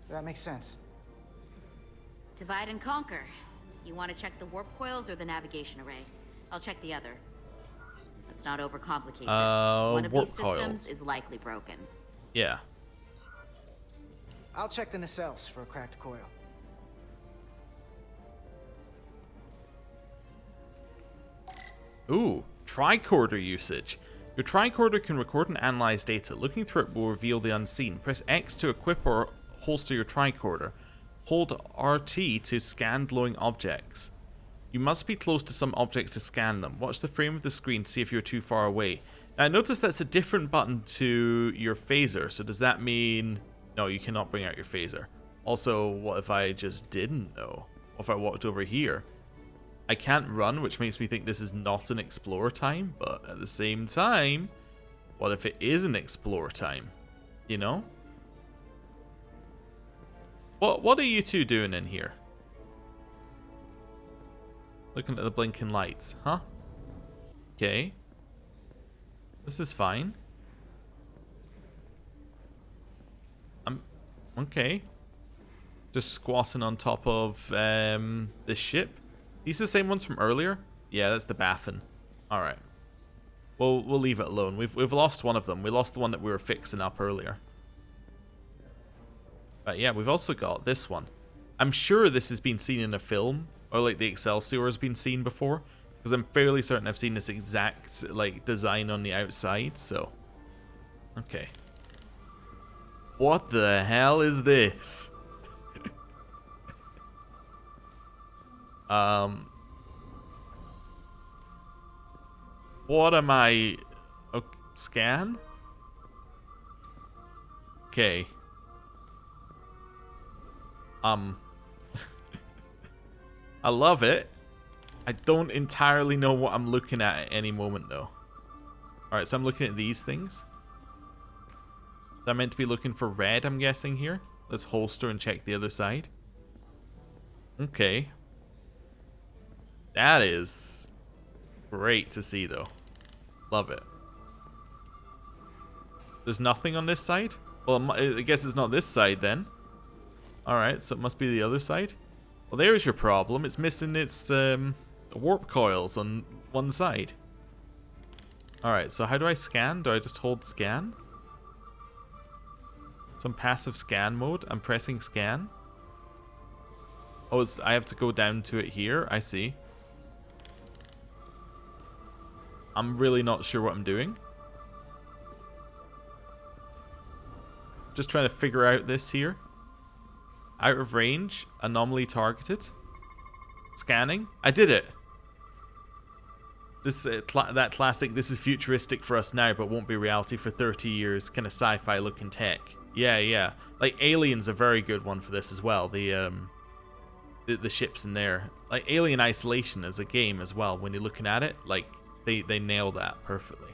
That makes sense. Divide and conquer. You want to check the warp coils or the navigation array? I'll check the other. Let's not overcomplicate this. One of these systems is likely broken. Yeah. I'll check the nacelles for a cracked coil. Ooh, tricorder usage. Your tricorder can record and analyze data. Looking through it will reveal the unseen. Press X to equip or holster your tricorder. Hold RT to scan glowing objects. You must be close to some objects to scan them. Watch the frame of the screen to see if you're too far away. Now notice that's a different button to your phaser, so does that mean... No, you cannot bring out your phaser. Also, what if I just didn't know? What if I walked over here? I can't run, which makes me think this is not an explore time, but at the same time, what if it is an explore time? You know? What are you two doing in here? Looking at the blinking lights, huh? Okay. This is fine. Okay. Just squatting on top of this ship. These are the same ones from earlier? Yeah, that's the Baffin. Alright. We'll leave it alone. We've lost one of them. We lost the one that we were fixing up earlier. But yeah, we've also got this one. I'm sure this has been seen in a film, or like the Excelsior has been seen before, because I'm fairly certain I've seen this exact like design on the outside, so okay. What the hell is this? What am I... Okay, scan? Okay. I love it. I don't entirely know what I'm looking at any moment, though. Alright, so I'm looking at these things. I'm meant to be looking for red, I'm guessing, here. Let's holster and check the other side. Okay. That is great to see, though. Love it. There's nothing on this side? Well, I guess it's not this side, then. Alright, so it must be the other side. Well, there's your problem. It's missing its warp coils on one side. Alright, so how do I scan? Do I just hold scan? Some passive scan mode. I'm pressing scan. Oh, I have to go down to it here. I see. I'm really not sure what I'm doing. Just trying to figure out this here. Out of range. Anomaly targeted. Scanning. I did it. This that classic, this is futuristic for us now, but won't be reality for 30 years. Kind of sci-fi looking tech. Yeah, yeah. Like Alien's a very good one for this as well. The ships in there. Like Alien Isolation as a game as well. When you're looking at it, like they nail that perfectly.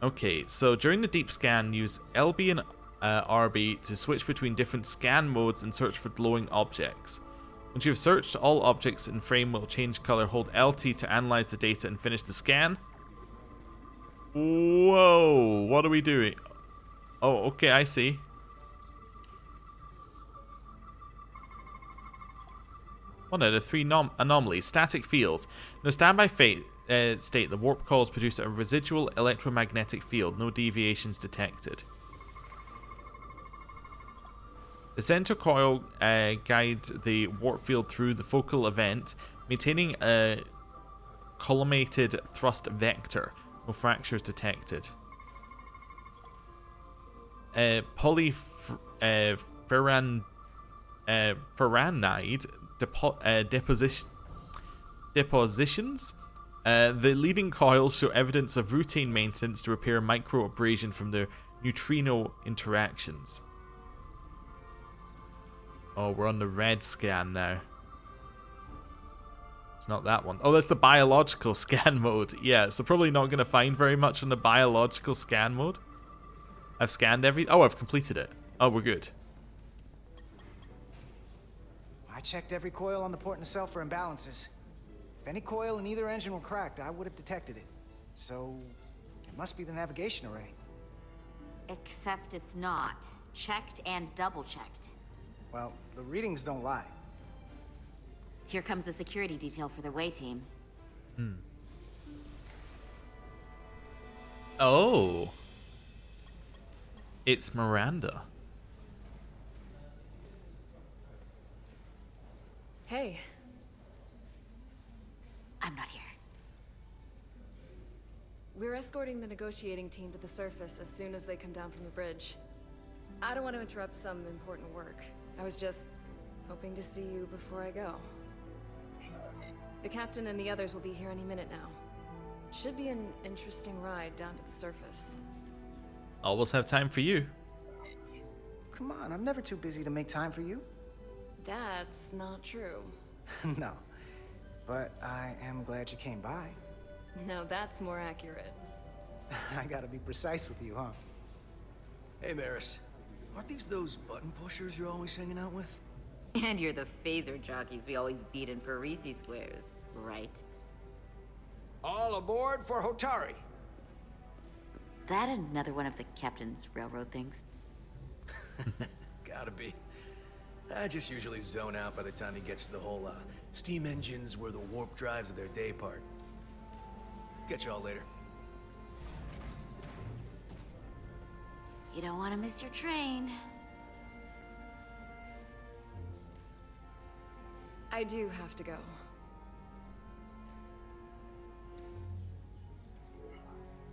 Okay, so during the deep scan, use LB and RB to switch between different scan modes and search for glowing objects. Once you've searched, all objects in frame will change color. Hold LT to analyze the data and finish the scan. Whoa, what are we doing? Oh, okay, I see. One out of three anomalies. Static fields. In a standby state, the warp coils produce a residual electromagnetic field. No deviations detected. The center coil guides the warp field through the focal event, maintaining a collimated thrust vector. No fractures detected. Furanide depositions. The leading coils show evidence of routine maintenance to repair micro abrasion from the neutrino interactions. Oh, we're on the red scan now. It's not that one. Oh, that's the biological scan mode. Yeah, so probably not going to find very much on the biological scan mode. I've scanned Oh, I've completed it. Oh, we're good. I checked every coil on the port nacelle for imbalances. If any coil in either engine were cracked, I would have detected it. So, it must be the navigation array. Except it's not. Checked and double-checked. Well, the readings don't lie. Here comes the security detail for the way team. Oh. It's Miranda. Hey. I'm not here. We're escorting the negotiating team to the surface as soon as they come down from the bridge. I don't want to interrupt some important work. I was just hoping to see you before I go. The captain and the others will be here any minute now. Should be an interesting ride down to the surface. Always have time for you. Come on, I'm never too busy to make time for you. That's not true. No, but I am glad you came by. No, that's more accurate. I gotta be precise with you, huh? Hey, Maris. Aren't these those button pushers you're always hanging out with? And you're the phaser jockeys we always beat in Parisi squares, right? All aboard for Hotari. That another one of the captain's railroad things? Gotta be. I just usually zone out by the time he gets to the whole steam engines were the warp drives of their day part. Catch y'all later. You don't want to miss your train. I do have to go.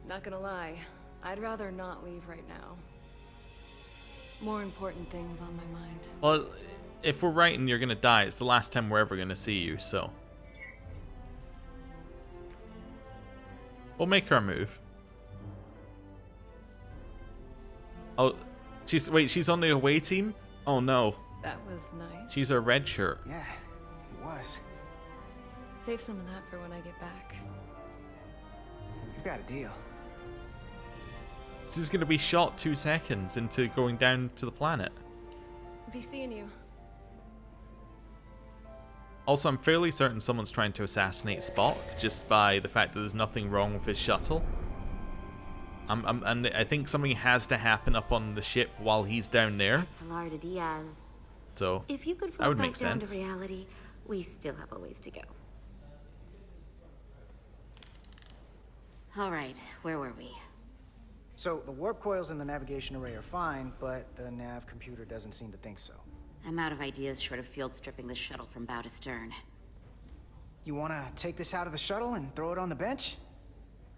Not gonna lie, I'd rather not leave right now. More important things on my mind. Well, if we're right and you're gonna die, it's the last time we're ever gonna see you, so. We'll make her move. Oh, she's on the away team? Oh no. That was nice. She's a red shirt. Yeah, it was. Save some of that for when I get back. You got a deal. This is going to be shot 2 seconds into going down to the planet. Be seeing you. Also, I'm fairly certain someone's trying to assassinate Spock just by the fact that there's nothing wrong with his shuttle. And I think something has to happen up on the ship while he's down there. Salar Diaz. So, If you could that fall would back make down sense. to reality, we still have a ways to go. All right, where were we? So, the warp coils in the navigation array are fine, but the nav computer doesn't seem to think so. I'm out of ideas short of field stripping the shuttle from bow to stern. You wanna take this out of the shuttle and throw it on the bench?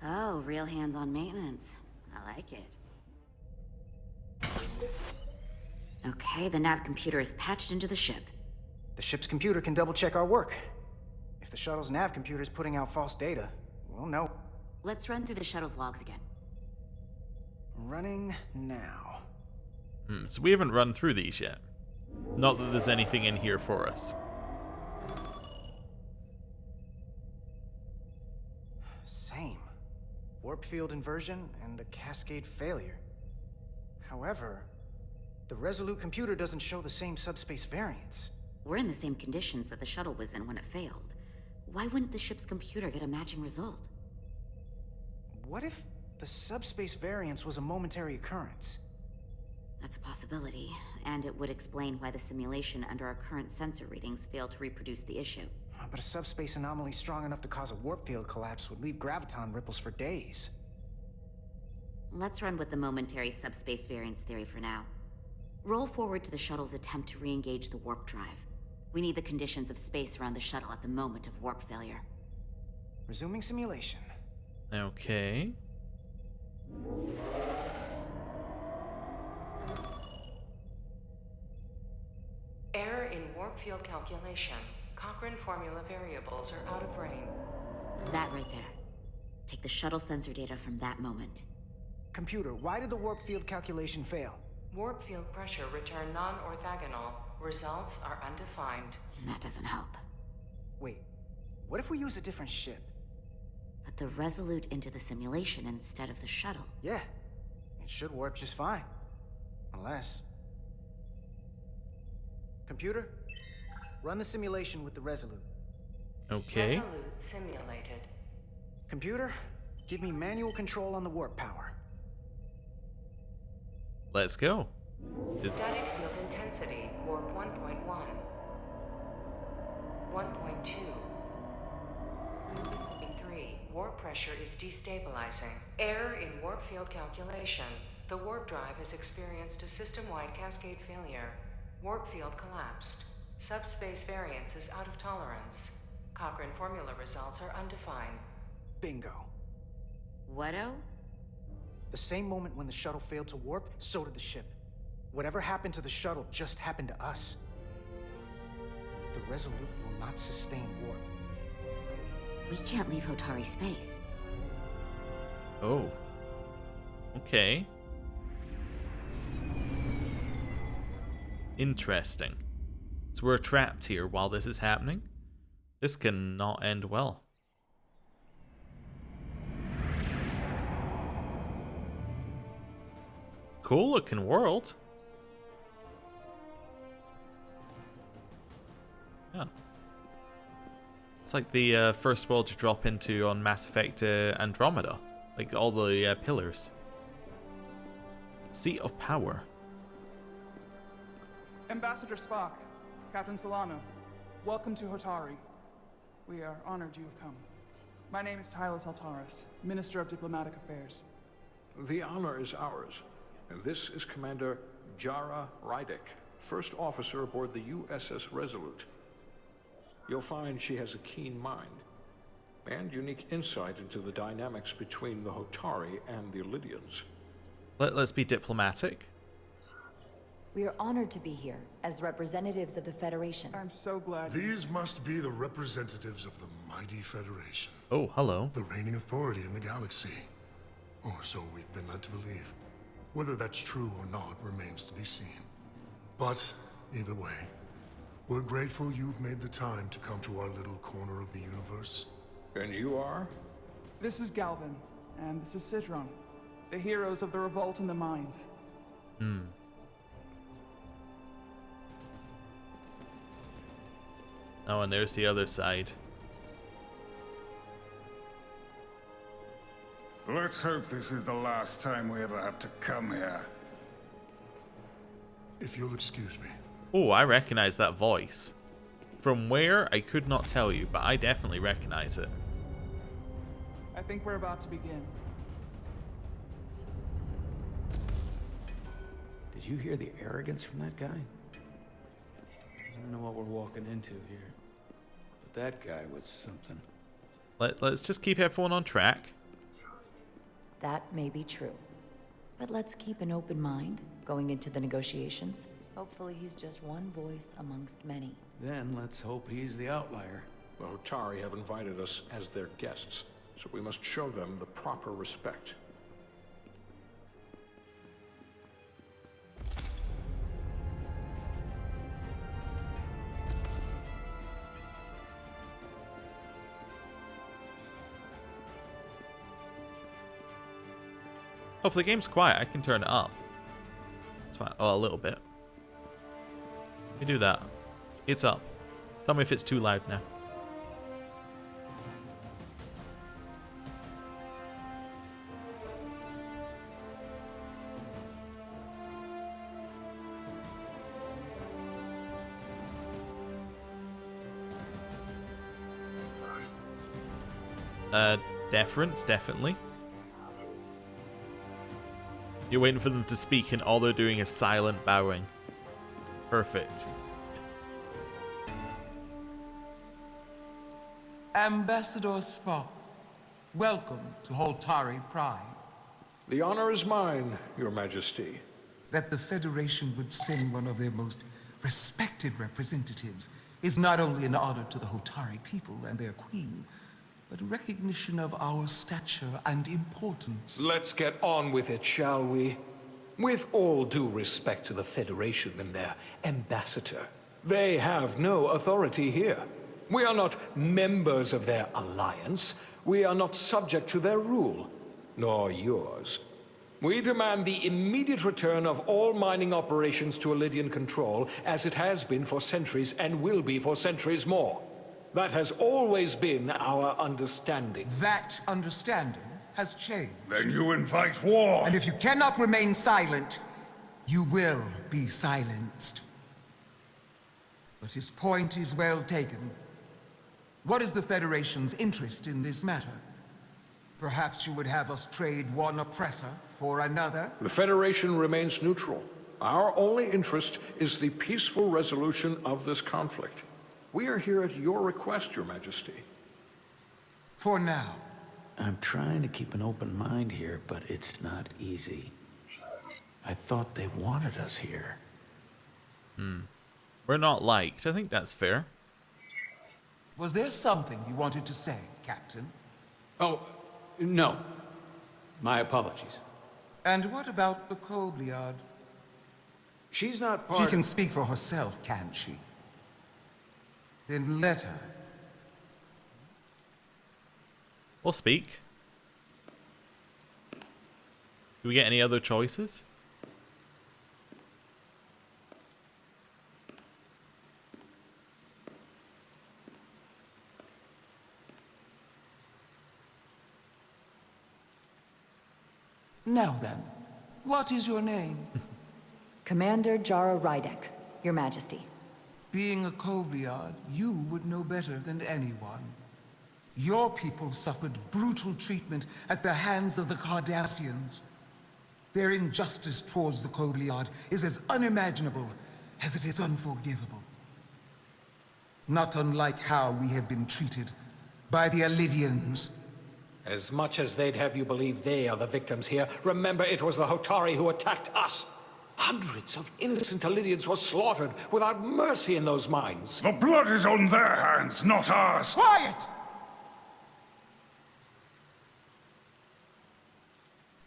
Oh, real hands-on maintenance. I like it. Okay, the nav computer is patched into the ship. The ship's computer can double-check our work. If the shuttle's nav computer is putting out false data, we'll know. Let's run through the shuttle's logs again. Running now. So we haven't run through these yet. Not that there's anything in here for us. Same. Warp field inversion and a cascade failure. However, the Resolute computer doesn't show the same subspace variance. We're in the same conditions that the shuttle was in when it failed. Why wouldn't the ship's computer get a matching result? What if the subspace variance was a momentary occurrence? That's a possibility, and it would explain why the simulation under our current sensor readings failed to reproduce the issue. But a subspace anomaly strong enough to cause a warp field collapse would leave graviton ripples for days. Let's run with the momentary subspace variance theory for now. Roll forward to the shuttle's attempt to re-engage the warp drive. We need the conditions of space around the shuttle at the moment of warp failure. Resuming simulation. Okay. Error in warp field calculation. Cochrane formula variables are out of range. That right there. Take the shuttle sensor data from that moment. Computer, why did the warp field calculation fail? Warp field pressure returned non-orthogonal. Results are undefined. That doesn't help. Wait, what if we use a different ship? Put the Resolute into the simulation instead of the shuttle. Yeah, it should warp just fine. Unless... Computer, run the simulation with the Resolute. Okay. Resolute simulated. Computer, give me manual control on the warp power. Let's go. Static field intensity, warp 1.1. 1.2. 3. Warp pressure is destabilizing. Error in warp field calculation. The warp drive has experienced a system-wide cascade failure. Warp field collapsed. Subspace variance is out of tolerance. Cochrane formula results are undefined. Bingo. What-o? The same moment when the shuttle failed to warp, so did the ship. Whatever happened to the shuttle just happened to us. The Resolute will not sustain warp. We can't leave Hotari space. Oh. Okay. Interesting. So we're trapped here while this is happening. This cannot end well. Cool looking world. Yeah. It's like the first world to drop into on Mass Effect Andromeda. Like all the pillars. Seat of Power. Ambassador Spock, Captain Solano, welcome to Hotari. We are honored you have come. My name is Tylos Altaris, Minister of Diplomatic Affairs. The honor is ours. And this is Commander Jara Rydick, first officer aboard the USS Resolute. You'll find she has a keen mind and unique insight into the dynamics between the Hotari and the Illidians. Let's be diplomatic. We are honored to be here as representatives of the Federation. I'm so glad. These must be the representatives of the mighty Federation. Oh, hello. The reigning authority in the galaxy. Or so we've been led to believe. Whether that's true or not remains to be seen. But, either way, we're grateful you've made the time to come to our little corner of the universe. And you are? This is Galvin, and this is Citron, the heroes of the revolt in the mines. Oh, and there's the other side. Let's hope this is the last time we ever have to come here. If you'll excuse me. Oh, I recognize that voice. From where, I could not tell you, but I definitely recognize it. I think we're about to begin. Did you hear the arrogance from that guy? I don't know what we're walking into here, but that guy was something. Let's just keep everyone on track. That may be true. But let's keep an open mind going into the negotiations. Hopefully he's just one voice amongst many. Then let's hope he's the outlier. The Hotari have invited us as their guests, so we must show them the proper respect. Oh, if the game's quiet, I can turn it up. It's fine. Oh, a little bit. Let me do that. It's up. Tell me if it's too loud now. Deference, definitely. You're waiting for them to speak and all they're doing is silent bowing. Perfect. Ambassador Spock, welcome to Hotari Pride. The honor is mine, Your Majesty. That the Federation would send one of their most respected representatives is not only an honor to the Hotari people and their queen, but a recognition of our stature and importance. Let's get on with it, shall we? With all due respect to the Federation and their ambassador, they have no authority here. We are not members of their alliance. We are not subject to their rule, nor yours. We demand the immediate return of all mining operations to Elydian control, as it has been for centuries and will be for centuries more. That has always been our understanding. That understanding has changed. Then you invite war! And if you cannot remain silent, you will be silenced. But his point is well taken. What is the Federation's interest in this matter? Perhaps you would have us trade one oppressor for another? The Federation remains neutral. Our only interest is the peaceful resolution of this conflict. We are here at your request, Your Majesty. For now. I'm trying to keep an open mind here, but it's not easy. I thought they wanted us here. We're not liked. I think that's fair. Was there something you wanted to say, Captain? Oh, no. My apologies. And what about the Kobliad? She's not part... She can speak for herself, can't she? Then let her. We'll speak. Do we get any other choices? Now then, what is your name? Commander Jara Rydek, Your Majesty. Being a Kobliad, you would know better than anyone. Your people suffered brutal treatment at the hands of the Cardassians. Their injustice towards the Kobliad is as unimaginable as it is unforgivable. Not unlike how we have been treated by the Elydians. As much as they'd have you believe they are the victims here, remember it was the Hotari who attacked us. Hundreds of innocent Illyrians were slaughtered without mercy in those mines. The blood is on their hands, not ours. Quiet!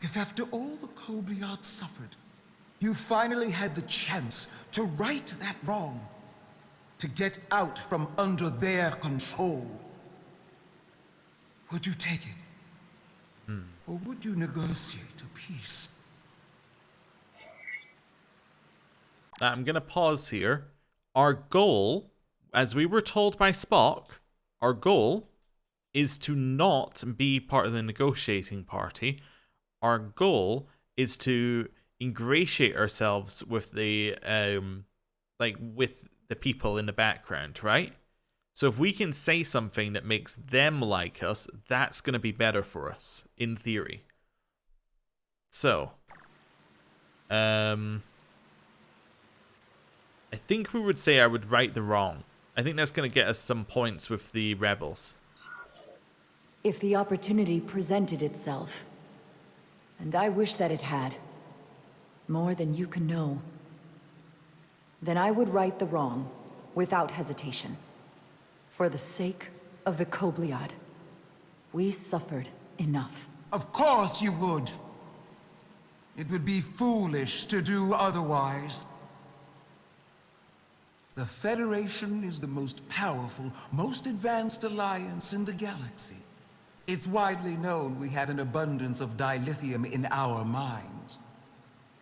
If after all the Kobliad suffered, you finally had the chance to right that wrong, to get out from under their control, would you take it? Or would you negotiate a peace? I'm going to pause here. Our goal, as we were told by Spock, our goal is to not be part of the negotiating party. Our goal is to ingratiate ourselves with the with the people in the background, right? So if we can say something that makes them like us, that's going to be better for us, in theory. So, I think we would say I would right the wrong. I think that's going to get us some points with the rebels. If the opportunity presented itself, and I wish that it had, more than you can know, then I would right the wrong without hesitation. For the sake of the Kobliad, we suffered enough. Of course you would. It would be foolish to do otherwise. The Federation is the most powerful, most advanced alliance in the galaxy. It's widely known we have an abundance of dilithium in our mines.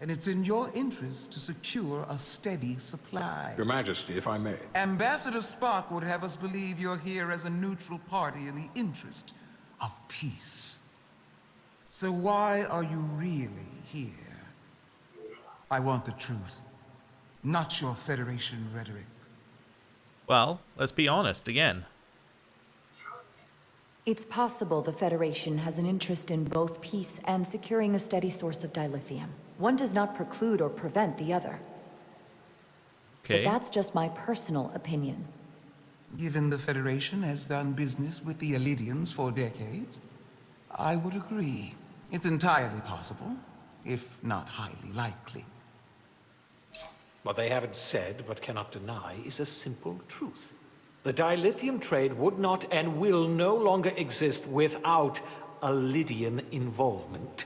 And it's in your interest to secure a steady supply. Your Majesty, if I may. Ambassador Spock would have us believe you're here as a neutral party in the interest of peace. So why are you really here? I want the truth, not your Federation rhetoric. Well, let's be honest again. It's possible the Federation has an interest in both peace and securing a steady source of dilithium. One does not preclude or prevent the other. Okay. But that's just my personal opinion. Given the Federation has done business with the Illyrians for decades, I would agree. It's entirely possible, if not highly likely. What they haven't said, but cannot deny, is a simple truth. The dilithium trade would not and will no longer exist without Illyrian involvement.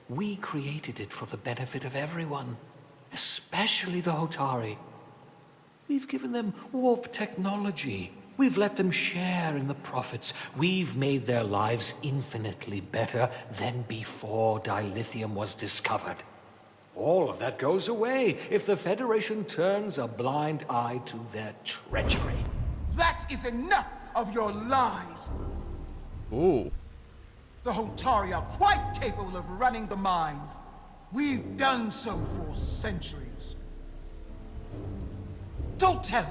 We created it for the benefit of everyone, especially the Hotari. We've given them warp technology. We've let them share in the profits. We've made their lives infinitely better than before dilithium was discovered. All of that goes away if the Federation turns a blind eye to their treachery. That is enough of your lies! Ooh. The Hotari are quite capable of running the mines. We've done so for centuries. Don't tell me,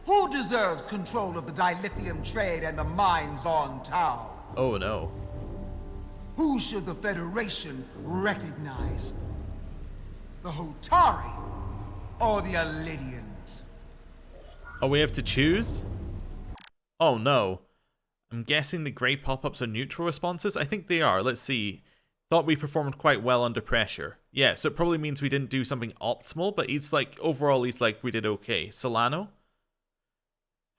who deserves control of the dilithium trade and the mines on Tau? Oh no. Who should the Federation recognize? The Hotari or the Illyrians? Oh, we have to choose? Oh no. I'm guessing the grey pop-ups are neutral responses? I think they are. Let's see. Thought we performed quite well under pressure. Yeah, so it probably means we didn't do something optimal, but he's like, overall he's like, we did okay. Solano?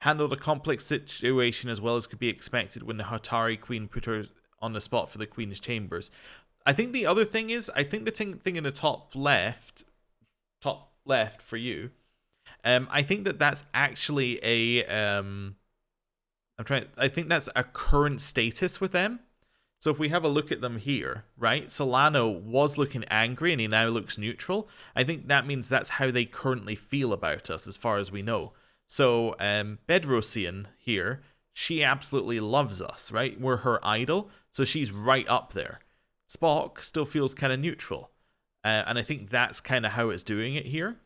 Handled a complex situation as well as could be expected when the Hotari Queen put her on the spot for the Queen's chambers. I think the other thing is, I think the thing in the top left for you, I think that's actually a, I think that's a current status with them. So if we have a look at them here, right? Solano was looking angry and he now looks neutral. I think that means that's how they currently feel about us as far as we know. So Bedrosian here, she absolutely loves us, right? We're her idol, so she's right up there. Spock still feels kind of neutral. And I think that's kind of how it's doing it here.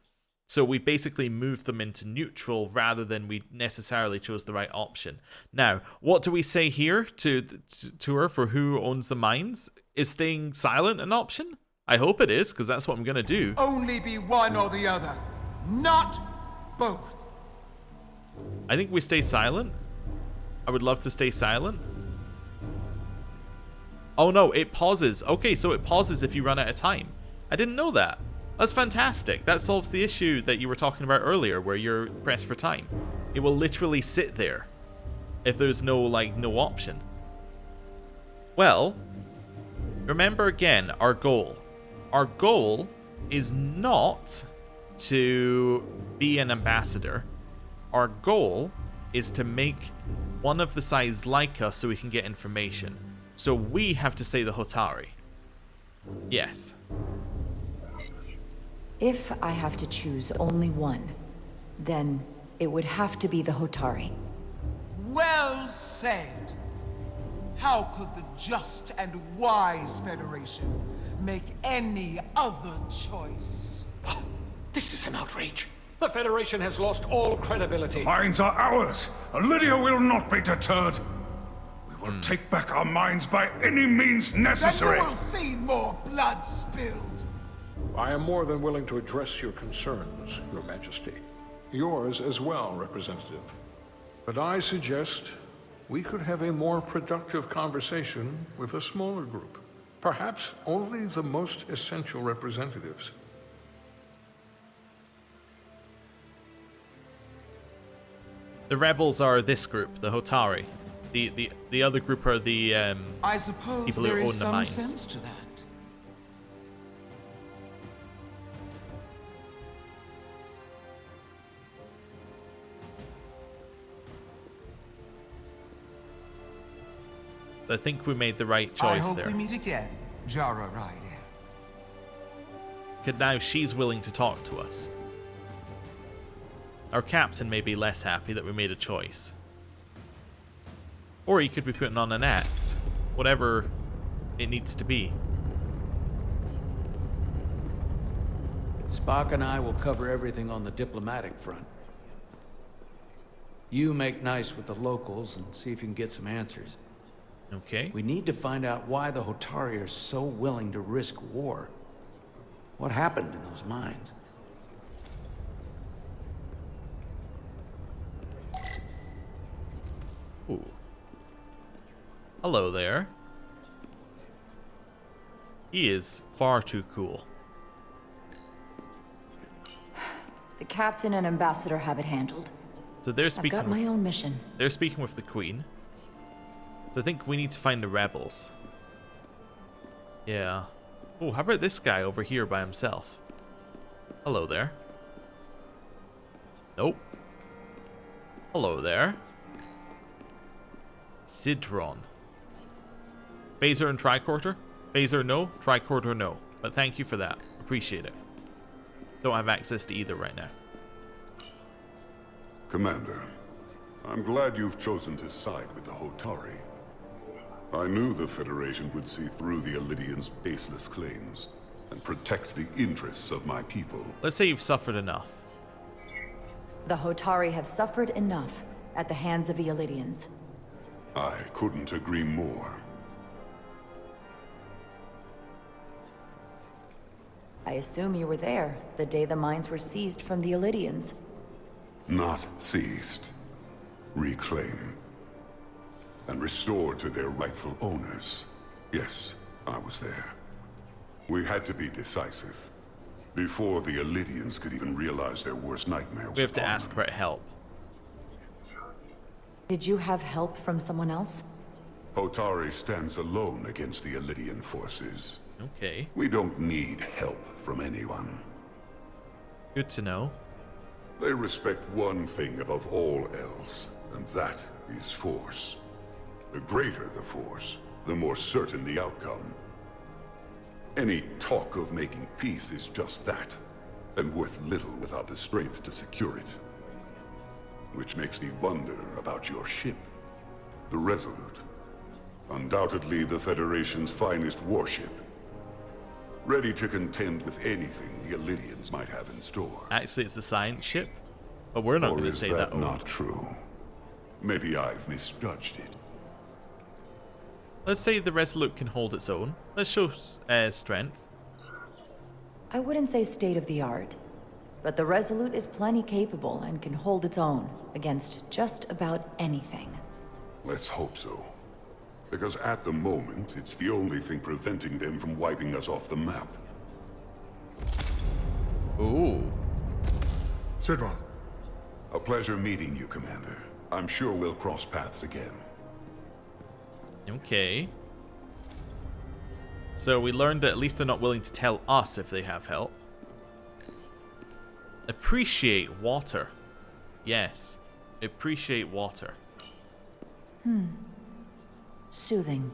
So we basically moved them into neutral rather than we necessarily chose the right option. Now, what do we say here to her for who owns the mines? Is staying silent an option? I hope it is, because that's what I'm going to do. Only be one or the other, not both. I think we stay silent. I would love to stay silent. Oh no, it pauses. Okay, so it pauses if you run out of time. I didn't know that. That's fantastic. That solves the issue that you were talking about earlier, where you're pressed for time. It will literally sit there if there's no option. Well, remember again our goal. Our goal is not to be an ambassador. Our goal is to make one of the sides like us so we can get information. So we have to say the Hotari. Yes. If I have to choose only one, then it would have to be the Hotari. Well said. How could the just and wise Federation make any other choice? This is an outrage. The Federation has lost all credibility. The mines are ours. Lydia will not be deterred. We will take back our mines by any means necessary. Then you will see more blood spilled. I am more than willing to address your concerns, Your Majesty. Yours as well, Representative. But I suggest we could have a more productive conversation with a smaller group. Perhaps only the most essential representatives. The rebels are this group, the Hotari. The other group are the I suppose people who there own is the some mines. sense to that. I think we made the right choice I hope there. we meet again, Jara Ryder. Because now she's willing to talk to us. Our captain may be less happy that we made a choice. Or he could be putting on an act. Whatever it needs to be. Spock and I will cover everything on the diplomatic front. You make nice with the locals and see if you can get some answers. Okay. We need to find out why the Hotari are so willing to risk war. What happened in those mines? Ooh. Hello there. He is far too cool. The captain and ambassador have it handled. So they're I've speaking got my with, own mission. They're speaking with the Queen. So I think we need to find the rebels. Yeah. Oh, how about this guy over here by himself? Hello there. Nope. Hello there. Sidron. Phaser and tricorder? Phaser no, tricorder no. But thank you for that. Appreciate it. Don't have access to either right now. Commander, I'm glad you've chosen to side with the Hotari. I knew the Federation would see through the Illidians' baseless claims and protect the interests of my people. Let's say you've suffered enough. The Hotari have suffered enough at the hands of the Illidians. I couldn't agree more. I assume you were there the day the mines were seized from the Illidians. Not seized. Reclaim. And restored to their rightful owners. Yes, I was there. We had to be decisive. Before the Illidians could even realize their worst nightmare was We have to upon ask for help. Did you have help from someone else? Hotari stands alone against the Illidian forces. Okay. We don't need help from anyone. Good to know. They respect one thing above all else, and that is force. The greater the force, the more certain the outcome. Any talk of making peace is just that, and worth little without the strength to secure it. Which makes me wonder about your ship, the Resolute. Undoubtedly the Federation's finest warship. Ready to contend with anything the Illidians might have in store. Actually, it's a science ship, but we're not going to say that. Or is that not true? Maybe I've misjudged it. Let's say the Resolute can hold its own. Let's show strength. I wouldn't say state of the art, but the Resolute is plenty capable and can hold its own against just about anything. Let's hope so. Because at the moment, it's the only thing preventing them from wiping us off the map. Ooh. Sidron. A pleasure meeting you, Commander. I'm sure we'll cross paths again. Okay. So we learned that at least they're not willing to tell us if they have help. Appreciate water. Yes. Appreciate water. Soothing.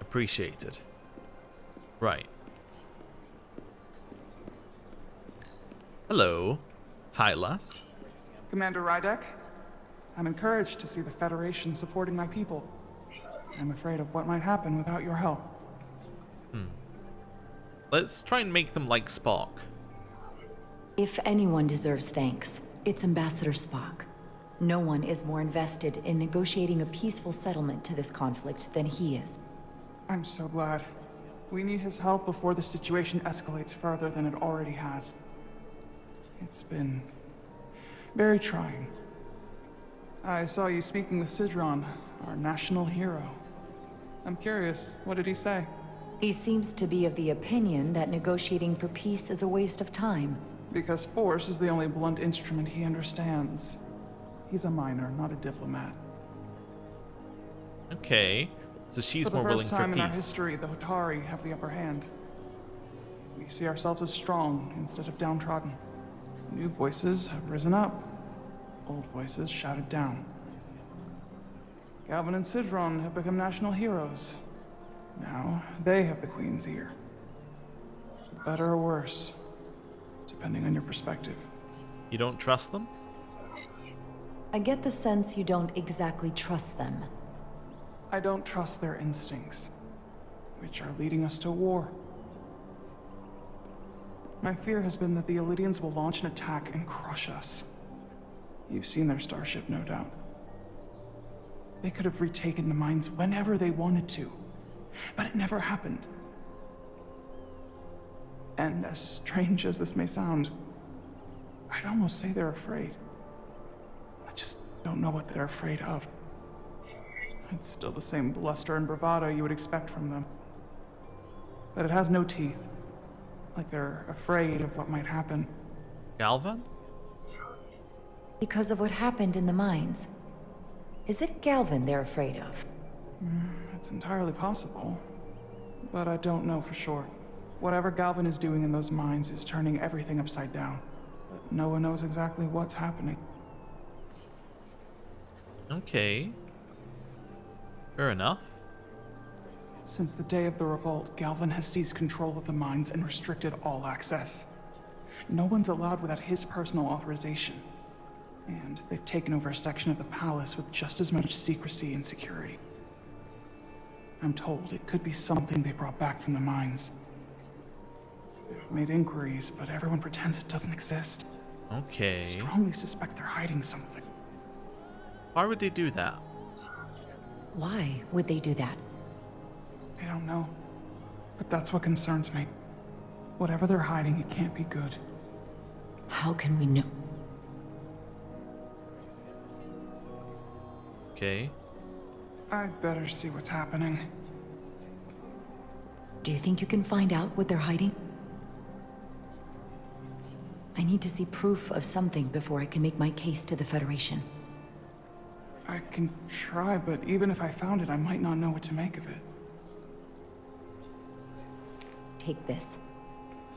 Appreciated. Right. Hello, Tylas. Commander Rydek, I'm encouraged to see the Federation supporting my people. I'm afraid of what might happen without your help. Let's try and make them like Spock. If anyone deserves thanks, it's Ambassador Spock. No one is more invested in negotiating a peaceful settlement to this conflict than he is. I'm so glad. We need his help before the situation escalates further than it already has. It's been very trying. I saw you speaking with Sidron, our national hero. I'm curious, what did he say? He seems to be of the opinion that negotiating for peace is a waste of time. Because force is the only blunt instrument he understands. He's a miner, not a diplomat. Okay. So she's more willing for peace. For the first time in our history, the Hotari have the upper hand. We see ourselves as strong instead of downtrodden. New voices have risen up. Old voices shouted down. Galvin and Sidron have become national heroes. Now, they have the Queen's ear. Better or worse, depending on your perspective. You don't trust them? I get the sense you don't exactly trust them. I don't trust their instincts, which are leading us to war. My fear has been that the Elydians will launch an attack and crush us. You've seen their starship, no doubt. They could have retaken the mines whenever they wanted to, but it never happened. And as strange as this may sound, I'd almost say they're afraid. I just don't know what they're afraid of. It's still the same bluster and bravado you would expect from them. But it has no teeth. Like they're afraid of what might happen. Galvin? Because of what happened in the mines. Is it Galvin they're afraid of? It's entirely possible. But I don't know for sure. Whatever Galvin is doing in those mines is turning everything upside down. But no one knows exactly what's happening. Okay. Fair enough. Since the day of the revolt, Galvin has seized control of the mines and restricted all access. No one's allowed without his personal authorization. And they've taken over a section of the palace with just as much secrecy and security. I'm told it could be something they brought back from the mines. I've made inquiries, but everyone pretends it doesn't exist. Okay. I strongly suspect they're hiding something. Why would they do that? Why would they do that? I don't know. But that's what concerns me. Whatever they're hiding, it can't be good. How can we know? Okay. I'd better see what's happening. Do you think you can find out what they're hiding? I need to see proof of something before I can make my case to the Federation. I can try, but even if I found it, I might not know what to make of it. Take this.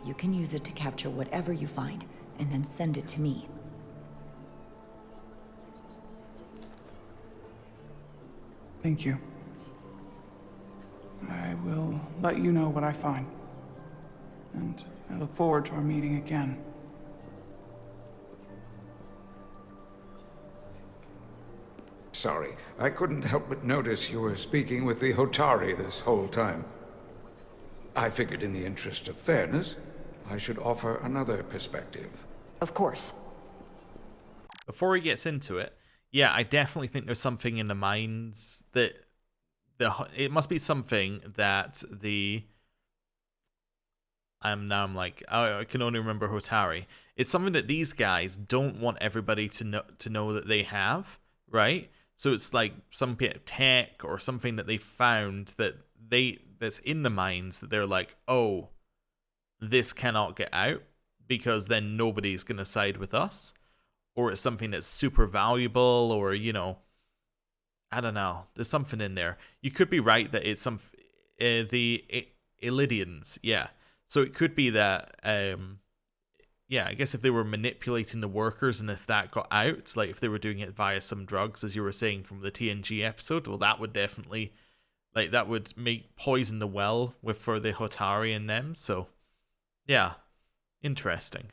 You can use it to capture whatever you find, and then send it to me. Thank you. I will let you know what I find. And I look forward to our meeting again. Sorry, I couldn't help but notice you were speaking with the Hotari this whole time. I figured in the interest of fairness, I should offer another perspective. Of course. Before he gets into it, yeah, I definitely think there's something in the mines that it must be something that I'm like, I can only remember Hotari. It's something that these guys don't want everybody to know that they have, right? So it's like some bit of tech or something that they found that that's in the mines that they're like, oh, this cannot get out because then nobody's going to side with us, or it's something that's super valuable, or, you know, I don't know. There's something in there. You could be right that it's the Illidians, yeah. So it could be that, yeah, I guess if they were manipulating the workers and if that got out, like if they were doing it via some drugs, as you were saying from the TNG episode, well, that would definitely, like, that would poison the well for the Hotari and them. So, yeah, interesting.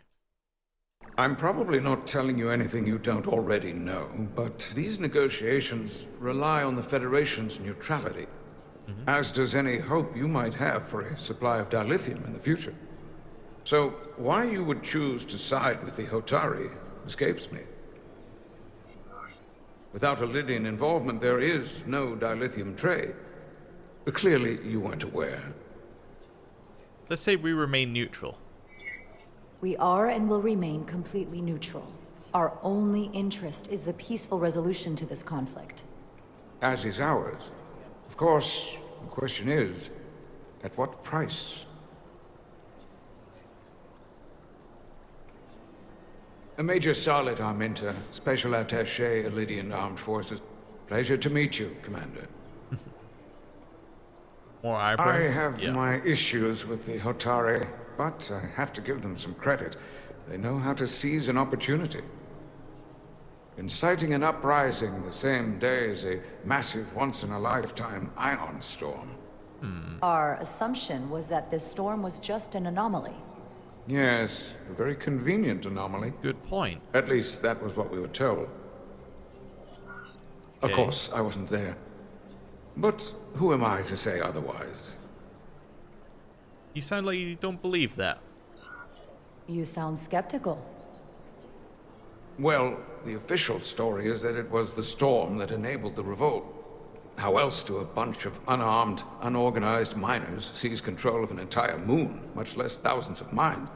I'm probably not telling you anything you don't already know, but these negotiations rely on the Federation's neutrality, as does any hope you might have for a supply of dilithium in the future. So, why you would choose to side with the Hotari escapes me. Without Illidian involvement, there is no dilithium trade. But clearly, you weren't aware. Let's say we remain neutral. We are and will remain completely neutral. Our only interest is the peaceful resolution to this conflict. As is ours. Of course, the question is, at what price? Major Salit Arminta, Special Attaché, Illidian Armed Forces. Pleasure to meet you, Commander. More eyebrows? I have my issues with the Hotari, but I have to give them some credit. They know how to seize an opportunity. Inciting an uprising the same day as a massive once-in-a-lifetime ion storm. Our assumption was that this storm was just an anomaly. Yes, a very convenient anomaly. Good point. At least that was what we were told. Of course, I wasn't there. But who am I to say otherwise? You sound like you don't believe that. You sound skeptical. Well, the official story is that it was the storm that enabled the revolt. How else do a bunch of unarmed, unorganized miners seize control of an entire moon, much less thousands of mines?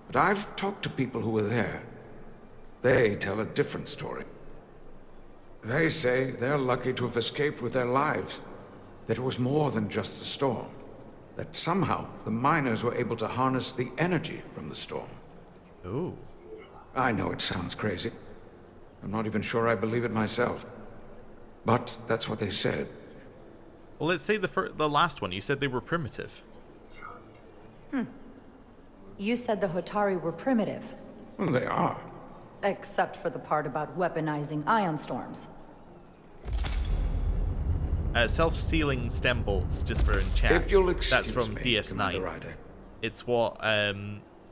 But I've talked to people who were there. They tell a different story. They say they're lucky to have escaped with their lives, that it was more than just the storm, that somehow the miners were able to harness the energy from the storm. Ooh. I know it sounds crazy. I'm not even sure I believe it myself. But that's what they said. Well, let's say the last one. You said they were primitive. You said the Hotari were primitive. Well, they are. Except for the part about weaponizing ion storms. Self-sealing stem bolts, just for in chat. If you'll excuse That's from me, DS9. It's what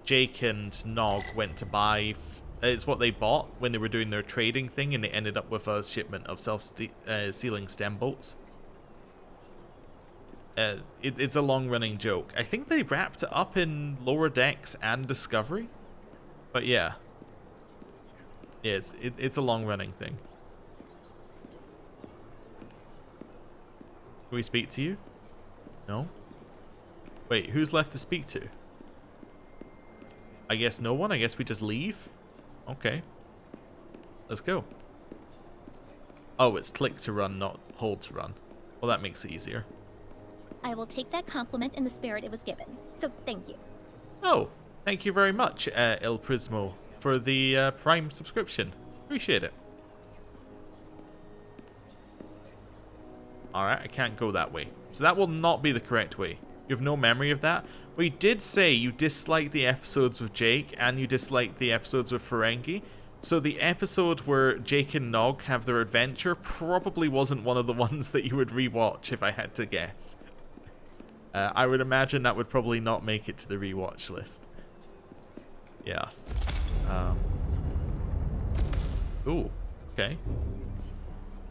Jake and Nog went to buy. It's what they bought when they were doing their trading thing, and they ended up with a shipment of self-sealing stem bolts. It's a long-running joke. I think they wrapped it up in Lower Decks and Discovery. But yeah. Yes, it's a long-running thing. Can we speak to you? No? Wait, who's left to speak to? I guess no one? I guess we just leave? Okay. Let's go. Oh, it's click to run, not hold to run. Well, that makes it easier. I will take that compliment in the spirit it was given, so thank you. Oh, thank you very much, El Prismo, for the Prime subscription. Appreciate it. Alright, I can't go that way. So that will not be the correct way. You have no memory of that? Well, you did say you disliked the episodes with Jake and you disliked the episodes with Ferengi. So the episode where Jake and Nog have their adventure probably wasn't one of the ones that you would rewatch if I had to guess. I would imagine that would probably not make it to the rewatch list. Yes. Ooh, okay.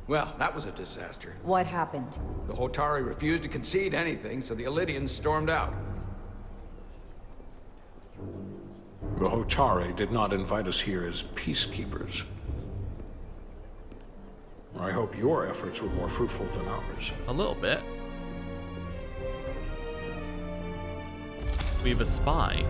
Well, that was a disaster. What happened? The Hotari refused to concede anything, so the Illidians stormed out. The Hotari did not invite us here as peacekeepers. I hope your efforts were more fruitful than ours. A little bit. We have a spy.